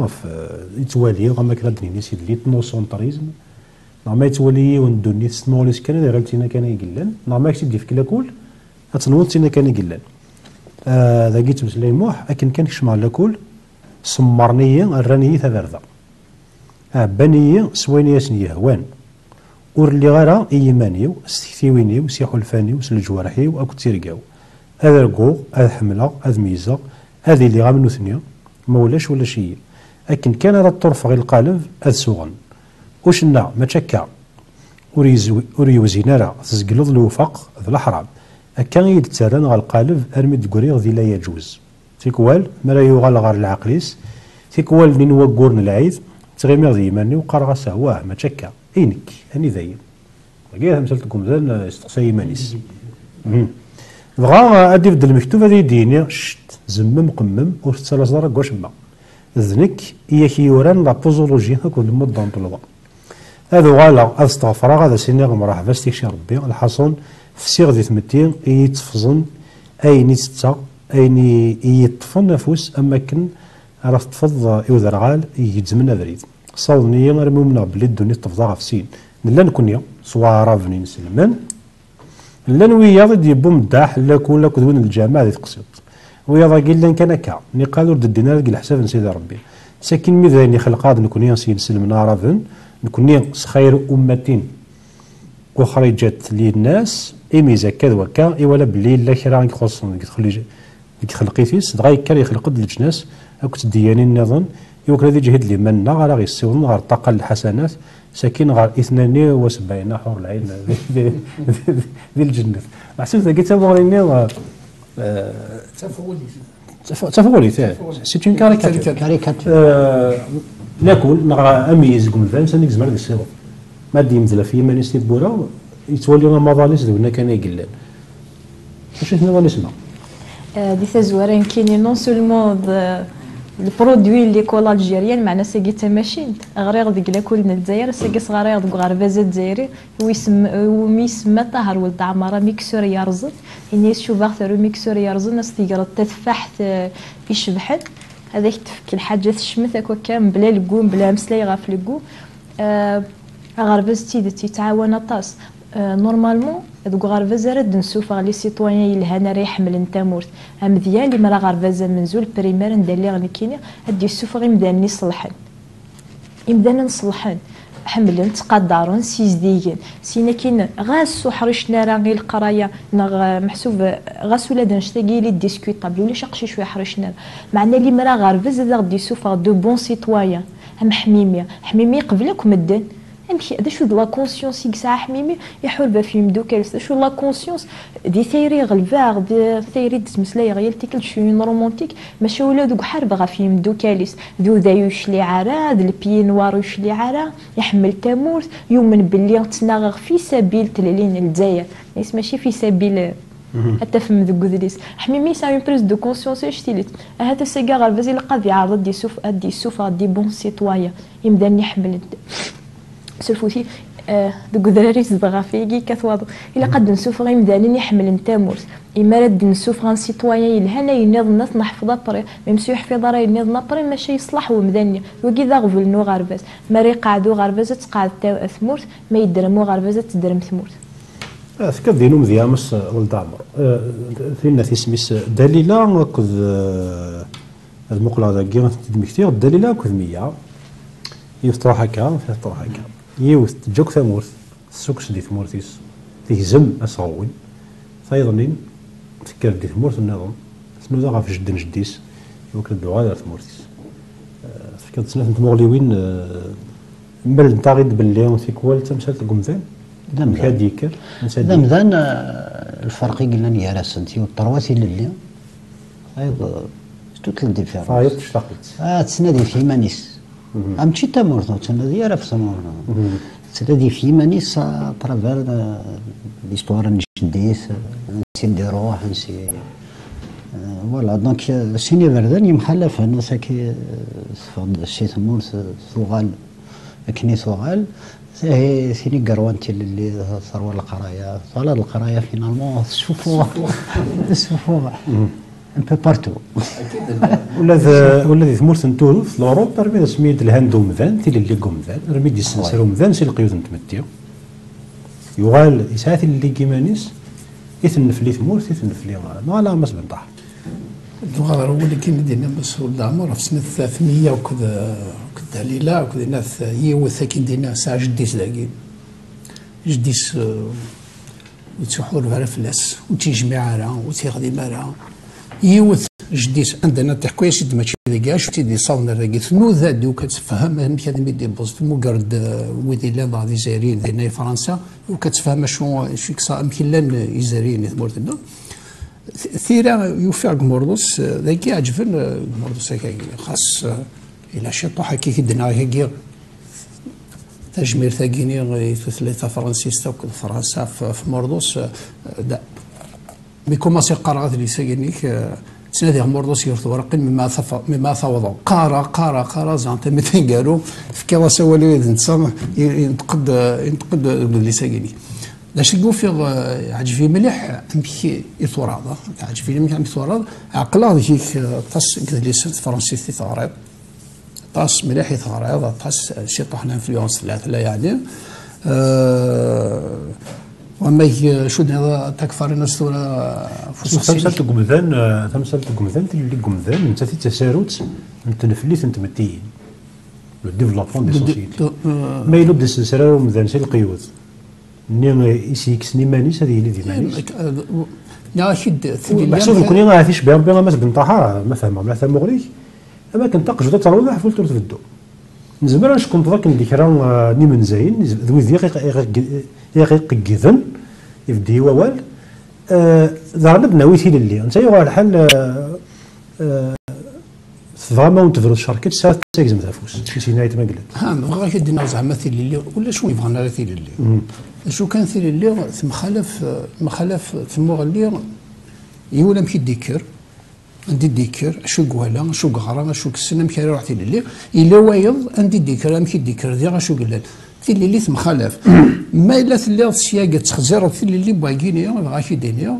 A: يتوالي غما كلا دنيني سيد لي نوسونطريزم ما يتولي وندوني سموليس كان غالتينا كان يقلان ما كتبدي في كلا كول اتنوضتينا كان يقلان ذاكي تمسلاي موح لكن كان كشمع لاكول سمرنيه الرانيه ثبرده بنيه سوينيه سنيه هوان ور اللي غير ايمانيو استكتيوينيو سيحلفانيو سلجوارحيو اكو تيرقاو هذا رقو هذا حمله هذا ميزه هذه اللي غامنو ثنيا ما ولاش ولا شيء لكن كان هذا الطرف غير القالب هذا سوغن وشنا ما تشكا وريوزينا راه تسقلض الوفاق ذا الحرام كان يتسرن غير القالب ارمي تقريغ ذي لا يجوز تيكوال ما لا يغال غير العقليس تيكوال لين وقورن العيد تغيمير ذي يماني وقرغ سواه ما تشكا اينك هاني ذاين كاع مثلتكم زين استقصى يمانيس بغا ادي بدل المكتوب هذا يديني شت زمم قمم وستسال زرا كواش ما ذنك هي كيوران لا بوزولوجي هاكو المده نطلبها هذا غالا استغفر هذا سينيغ مرحبا استكشي ربي الحصون في سيغ ذي ثمتين يتفزن اين ستا اين يطفن نفوس اما كن عرفت تفض يوذر غال يتزمنا بريد صاوبني غير ممنا بلي الدنيا تفضى في سين لا نكونيا صوارا بني نسلمان لا نويا ضد يبو مداح لا كون لا كدون الجامعه ذي تقصد ويا ضاقيل لان كان كا ني قالوا رد الدينار قال حساب نسيد ربي ساكن ميزاني خلقاد نكونيا سين سلمنا رافن نكونيا خير امتين وخرجت للناس ايميزا كذا وكا اي ولا بلي لا كرا يخص خلقيتيس دغا يكر يخلق الجناس اكو تدياني النظام يوكل هذه جهد لي منا غير غيسيون غير طاقه الحسنات ساكن غير 72 حور العين ديال الجنه حسيت قلت بغيني تفولي سي اون كاريكاتور ناكل نغرا اميز كمثال سانيك زمر ديال السيرو ما دي مزلا في مانيس بورا يتولي مظاليس دونا كان يقلل واش شنو نسمع
C: دي تزوارين كاينين نون سولمون البرودوي اللي كولا الجيريان معنا ساقي تماشين غريغ ديك لاكل الجزائر ساقي صغاريغ ديك غربازه الجزائري ويسمى طاهر ولد عماره ميكسور يرزط اني شوف اكثر ميكسور يرزط ناس تيقرا تفحت في شبحت هذاك تفك الحاجات الشمث هكا كان بلا لكون بلا مسلاي غاف لكو غرباز تيتعاون طاس نورمالمون دوك غرباز راه نشوف لي سيتويان الهنا راه يحمل انت مورت مزيان اللي مرا غرباز منزول بريمير ندير لي غني كاينه هادي السوف غير مداني صلحن يمدانا نصلحن حملن تقدرون سيزديين سينا كاين غاس وحرشنا راه غير القرايه محسوب غاس ولا دنشتاقي لي ديسكوطابل ولا شقشي شويه حرشنا معنا اللي مرا غرباز غادي يشوف دو بون سيتويان حميميه قبلك مدن هذا شو لا كونسيونس يقسع حميمي يحول في مدوكال شو لا كونسيونس دي ثيري غلفاغ دي ثيري دسمسلاي غير تيكل شوين رومانتيك ماشي ولا دوك حرب غا في مدوكاليس ذو ذا يشلي عرا ذا البي نوار يشلي عرا يحمل تامورث يومن باللي تناغ في سبيل تلالين الجزائر ناس ماشي في سبيل حتى فهم ذوك ذليس حميمي سا اون بريز دو كونسيونس شتيليت هذا سيغا غالفازي لقى يعرض دي سوف دي بون سيتوايا يمدان يحمل سلفوتي دوك الدراري تبغا فيكي كتواضو الا قد نشوف غير مدانين يحمل نتا مورس اما راد نشوف غان سيتويان يلهنا ينيض الناس نحفظها بري ميمسي يحفظ راه ينيض نابري ماشي يصلح ومداني وكي ذا غفل نو غرباز ما يقعدوا غربازه تقعد تا ثمورت ما يدرموا غربازه تدرم ثمورت
A: كدينو مزيان مس ولد عمر فينا تيسميس دليله كذ المقله كي تدمكتي الدليله كذ 100 يفتح هكا يفتح هكا يوث جوك ثمورث السوكس دي ثمورثيس تيهزم أصغوين فايضنين تكر دي ثمورث النظام شنو ذا غاف جد جديس يمكن الدعاء ديال ثمورثيس فكرت سنة نتمغليوين مبل نتاغيد باللي تيكوال تمثال القمذان هادي يكر
D: دمذان الفرق قلنا يا راسنتي والطرواتي للي ايضا توت الديفيرونس
A: فايض تشتاقيت
D: تسنادي في مانيس امشي تامورثو تسنادي راه في سمورنا تسنادي في مانيس ترافير ليستوار نجديس نسي نديروه نسي فوالا دونك سيني بردان يمخلف انا ساكي الشي تمورث ثوغال كني ثوغال سيني قروانتي اللي ثروه القرايه طلع القرايه فينالمون شوفوها ان بو بارتو
A: ولا ذي ثمورث نتورو في الاوروب رمي سميت الهاندو مذان تيلي اللي مذان رمي دي السنسرو مذان سي القيود نتمتيو يغال يساعد اللي كيمانيس يثنفلي ثمورث يثنفلي ما لا مس بنطاح
B: الغار هو اللي كاين ديالنا بس ولد عمر في سنه 300 وكذا ليله وكذا ناس يوث كاين دينا ساعه جديس لاكي جديس يتسحور على فلاس وتيجمع راه وتيخدم راه يوث جديس عندنا تحكي سيد ماشي ذاك شفتي دي صالنا ذاك ثنوذا دي وكتفهم هذا ميدي بوست مقرد ويدي لا بعض يزارين هنا فرنسا وكتفهم شنو كسا يمكن لان يزارين مورتنا ثيرا يوفق موردوس ذاك عجبن موردوس خاص الى شي طاح كي كدنا هكا تجمير ثاقيني ثلاثة فرنسيستا فرنسا في موردوس بيكوماسي قرارات اللي ساقينيك تنادي موردوس يرث ورق مما ثوضوا قارا زعما مثلا قالوا في كواسا ولي نتصام ينتقد اللي ساقيني لاش يقول في عجبي مليح امشي يثوراض عجبي مليح يثوراض عقلا ذيك طاس اللي سنت فرنسيستي ثغريض طاس مليح يثغريض طاس شي طحنا انفلونس ثلاثه يعني وما شو تكفر الناس ولا
A: تمثلت قمذان اللي قمذان انت تساروت انت نفليت انت متين لو ديفلوبمون دي سوسيتي ما يلوب السلسله ومذان سي القيود ني يسيكس ني مانيس هذه اللي ديما
B: يا شد
A: محسوب كوني ما عرفتيش بها ما تقنطها ما فهمها ما فهم مغري اما كنت جوده تروح فولت تفدو نزمر اش كنت ذاك اللي كرا ني من زين ذوي دقيقه جدا يبدي ووال ضرب نويتي للي انت يغال الحال فما ونتفرد شركه ساعه تاكزم تافوس في نهايه ما قلت
B: ها بغا كدينا زعما ثيل اللي ولا شنو يبغى ثيل اللي شو كان ثيل اللي مخالف ثم اللي يولا مشي ديكر عندي ديكر شو قوالا شو قغرا شو كسنا مشي روح ثيل اللي الا وايض عندي ديكر مشي ديكر ديال شو قلال ثيل اللي مخالف ما الا ثلي السياقه تخزر ثيل اللي باقيني بغا شي دينيا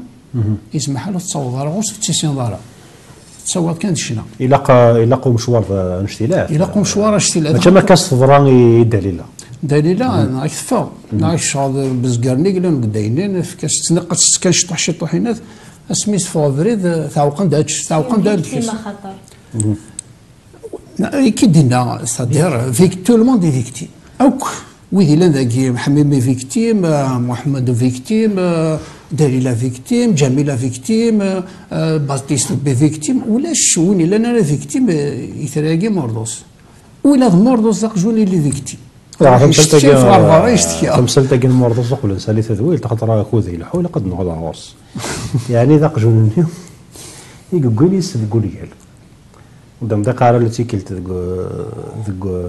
B: يسمح له تصوض راه غوص في تيسين دارا تصوت كانت شنا
A: يلاقوا مشوار اشتلاف
B: يلاقوا مشوار اشتلاف
A: ما كاس تضران دليله
B: انا كفا نعيش هذا بزقرني قلنا قداينين في كاس تنقص كان شطوحينات اسميس فافريد ثاوقن داتش
C: كيما خطر
B: كيدنا سادير فيك تو لو موند فيكتيم اوك ويدي لان ذاك حميمي فيكتيم محمد فيكتيم دليلا فيكتيم جميله فيكتيم باتيست بي فيكتيم ولا شوني لان انا فيكتيم يتراقي موردوس ولا موردوس ذاك جوني اللي فيكتيم
A: تمثل تاقي الموردوس ولا سالي تذويل تخطر خوذي لحول قد نغض عورس يعني ذاك جوني يقولي يسبقولي ودم دقاره التي كلت ذق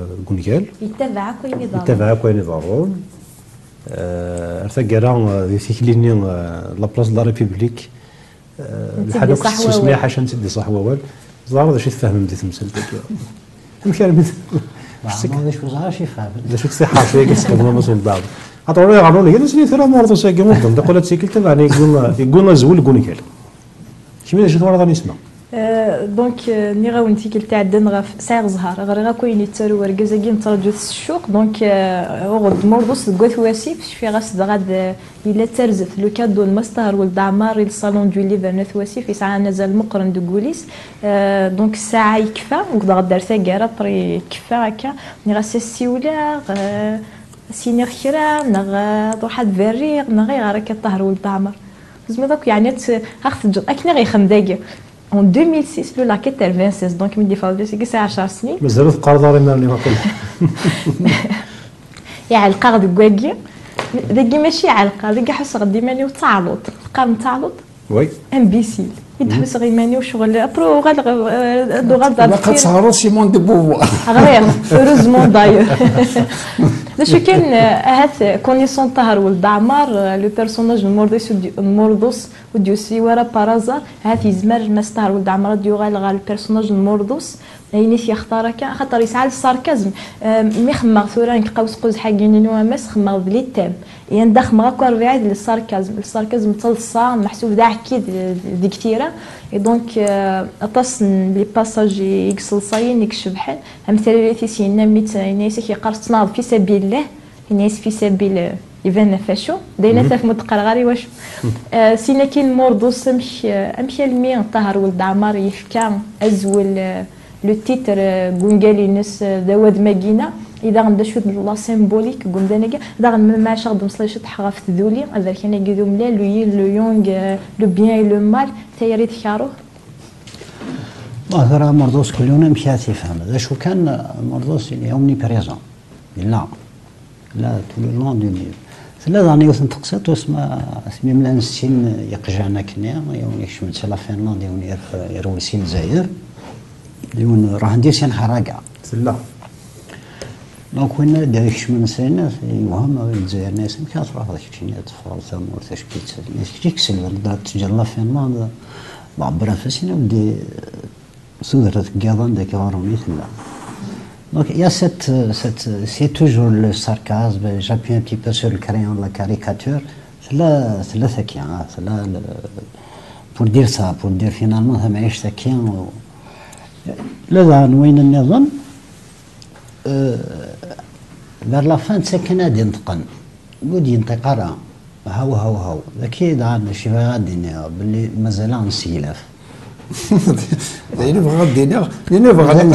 A: يتبعك وين يضرون ارتقرا ذي ثيكليني لا بلاص دو لا ريبوبليك الحدوق السمية حاشا نتدي صح ووال زار ذا شي تفهم بدي تمثلتك مشارب
D: هذا شو زار شي فاهم
A: ذا شو تصيح شويه كتسكبنا مثلا بعض عطوني غنقول لك سيدي ثرا مرض ساكي مدن دقولت سيكلت يعني يقولنا زول قونيكال شمي شي ثورة نسمع
C: دونك ني غاونتي كلتا عندنا غا سايغ زهر غير غا كوين يتسالو وركزاكي نترجو الشوق دونك غد موردوس كوث واسيف شفي غاس غاد الا ترزت لو كادو الماستر ولد عمار الصالون دو ليفر نث واسيف يسعى نزل مقرن دو كوليس دونك الساعه يكفى وكدا غدار ثاكاره طري كفى هكا ني غاس السيوله سينير خيرا نغ روحات فيريغ نغي غير كطهر ولد عمر زعما داك يعني اخذ اكني غيخم داكي En 2006, le laquette elle 26, donc il me dit que c'est 10 سنين.
A: مازالوا في القرض اللي ما كل.
C: يعني القرض كواكي داكي ماشي علقه داكي حس غدي ماني وتعلط القرض تعلط.
A: وي.
C: امبيسيل. يدحس غير ماني وشغل ابرو غاد
B: ما كتصهروا سيمون دي بوفوار.
C: غير هوروزمون داير. داش كان هذا كونيسون طهر ولد عمار لو بيرسوناج الموردوس وديوسي ورا بارازار هذا يزمر مستار ولد عمار ديو غالغا البيرسوناج الموردوس ينيس يختار كان خاطر يسعى الساركازم مي خما ثورا نلقاوس قوز حاجين نوامس خما بلي تام يعني داخ ما كون ريعد الساركازم تصلصا محسوب داع كيد دي كثيره اي دونك اطاس لي باساجي يكسل صاين يكشبحال امثال في سينا ميت ينيس كيقرص تناض في سبيل الله ينيس في سبيل يفان فاشو داينا تاف متقرغري واش سينا كاين موردوس امشي المي طهر ولد عمار يفكا ازول لو تيتر كونغالي ناس دواد ماكينا اذا غنبدا شويه لا سيمبوليك قمدانا كاع اذا غنما شغد مصلي تحغا في ذولي هذا كان يقولوا ملا لو يين لو يونغ لو بيان اي لو مال تيري تكارو
D: ظاهرة مرضوس كل يوم مشات يفهم هذا شو كان مرضوس يعني اومني بريزون لا طول لون دو ليف ثلاثة أنا يوثن تقصد واسمه اسمي ملان السين يقجعنا كنا يوني شمت لا فنلند يوني يروي سين الجزائر يون راح ندير سين حراقة
A: سلا
D: دونك وين دايك شمن سين يوهم الجزائر ناس كانت راح ذاك الشيء تفضل ثمور تشكيت ناس كيكسل ولا تجلا فنلند بعبر نفسنا ودي سودرة قاضن داك غاروني ثلا Donc il y a c'est toujours le sarcasme, j'appuie un petit peu sur le crayon de la caricature. C'est là pour dire ça, pour dire finalement ça معيش ثكيان. لذا وين النظام vers la fin تسكن غادي ينتقن ودي ينتقرا هاو اكيد عندنا شي غادي باللي مازال نسيلاف.
B: يعني بغا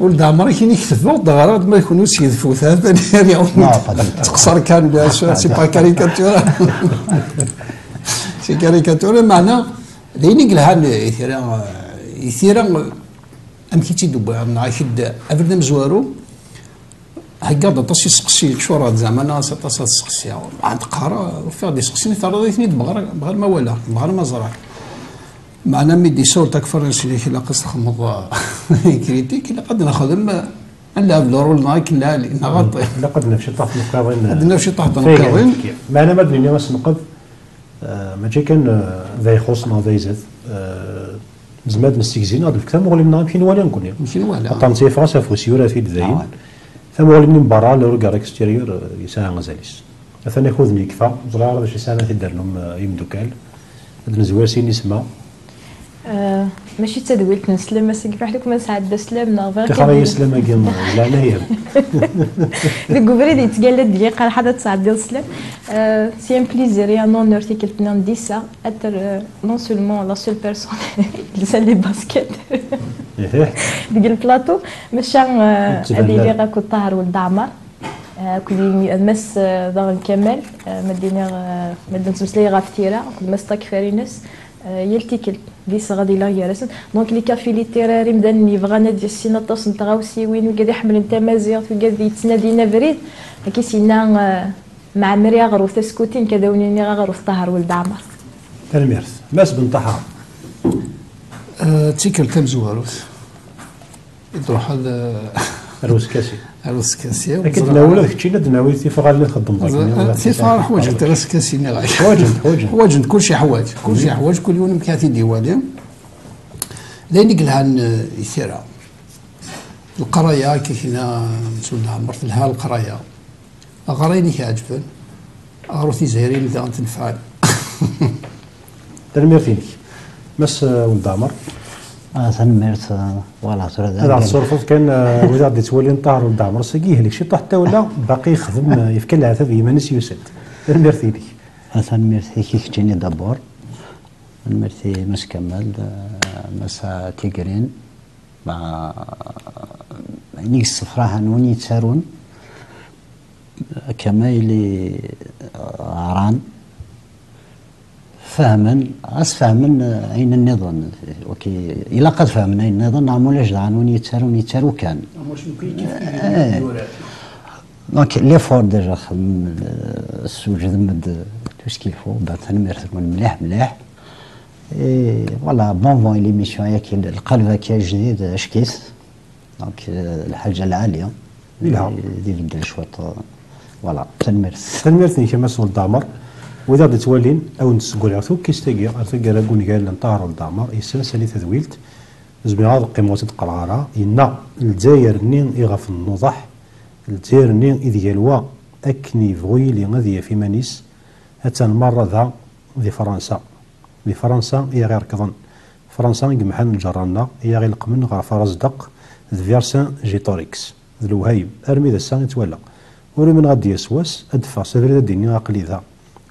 B: ولد عمري كاين يكتبوا الضغرات ما يكونوا يدفوا ثاني تقصر كان سي با كاريكاتور سي كاريكاتور معنا لين قالها يثير ام كي تيدوب نعيشد ابدا مزوارو هكا طاسي سقسي شورات زعما ناس طاسات سقسي عند قرا وفي غادي سقسيني ترى ثني بغا ما ولا بغا ما زرع معنا ميدي صور تاك فرنسي اللي قص تخمض كريتيك اللي قد نخدم نلعب لورول نايك لا نغطي
A: لا قد نمشي طاح نقاضين
B: قد نمشي طاح نقاضين
A: معنا ما دنيا ما سنقض ما جا كان ذا يخصنا ذا يزاد زماد مستيكزين هذا الكلام مغلي منا يمكن ولا نكون
B: يمكن ولا
A: طام سي فرنسا فوسيورا في دزاين ثم مغلي من برا لو رجع اكستيريور يساع غزاليس مثلا ياخذني كفا زرار باش يساعد تدير لهم يمدوكال هذا نزوار سين يسمى
C: ماشي تدويلت نسلم بس كيف حالك ما سعد سلام نغفر
A: كيف راهي يسلم كيما لا لا هي
C: ديك بريد يتقال دقيقه حدا تسعد ديال السلام سي ان بليزير يا نون نورتي كلتنا ندي سا اتر نون سولمون لا سول بيرسون اللي سال لي باسكيت ديك البلاطو ماشي هذه اللي غاكو طاهر ولد عمر كل مس ضغن كمال مدينه تمسلي غافتيره كل مس طاك فارينس يلتيكل ديس غادي لا يرسن دونك لي كافي ليتيراري مدني بغانا ديال السيناطوس نتغاوسي وين وكاد يحمل نتا مازيغ وكاد يتنادينا بريد كيسينا مع مريا غرو تسكوتين كداونيني غرو طاهر ولد عمر
A: الميرث ماس بن طهر
B: تيكل كم زواروس يروح هذا
A: روس كاسي
B: روس كاسي
A: اكيد ناولا داكشي لا دناوي تيفا اللي نخدم
B: داك تيفا حوايج تراس كاسي غاي حوايج كلشي حوايج كل يوم كاتي ديوالي لين قالها يثيرا القرايه كي هنا نسولنا عمرت لها القرايه غريني كيعجبن غروتي زهيرين اللي تنفعل
A: تنميرتيني مس ولد عمر
D: تنميرت فوالا
A: هذا الصرفوط كان ولا غادي تولي نطهر ولد عمر ساقيه لك شي طاح حتى ولا باقي يخدم يفكر العتاب يمانس يوسد تنميرتيني
D: تنميرتي كيف جيني دابور تنميرتي مس كمال مس تيغرين مع نيك الصفراء نوني تسارون كما اللي عران فهمن أين النظام وكي إلا قد فهمنا أين النظام نعمل جدعان يتسارو كان دونك لي فور ديجا خدم السوج ذمد توش كيفو بعد تنميرت مليح فوالا بون فون ليميسيون ياك القلب كي جديد اشكيس دونك الحاجه العاليه دي بدل شويه فوالا
A: تنميرتني كما سول دامر واذا غادي تولين او نسقول عرفتو كيستاكي عرفتو كون قال نطهر الدامر يسلس اللي تذويلت زبي هذا القيمه تقرارا ان الجزائر نين يغف النضح الجزائر نين اذ يلوا اكني فغوي لي غادي في مانيس حتى المره ذا في فرنسا هي غير كظن فرنسا يجمعن الجرانا هي غير القمن غير فرزدق فيرسان جيتوريكس الوهيب ارمي ذا السان يتولى ولي من غادي يسواس ادفع سفر الدنيا عقلي ذا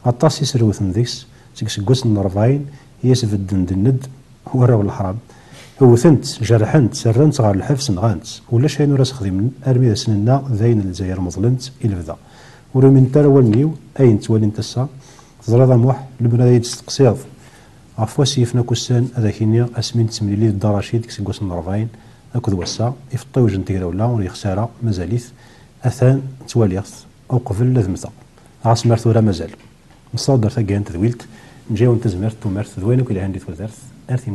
A: غطاس يسروثن ذيكس سكسكوس النرفاين يسفد الند هو الرب الحرام وثنت جرحنت سرنت غير الحبس نغانت ولا شي نورا خدمن ارمي ذا سننا ذاين الجزائر مظلنت الى بدا ورو من ترى ولنيو اين تولي نتسا زرا موح البنادى يتستقصيض عفوا سيفنا كوسان هذا كينيا اسمين تسميلي الدراشيد كسكوس النرفاين اكد وسا يفطيو جنتيرا ولا وري خساره مازاليث اثان تواليث او قبل لازمتا عاصمر ثورا مازال مصادر ثقان تذويلت نجاو نتزمرت ومرت ذوينك الى عندي ثوثرث ارثي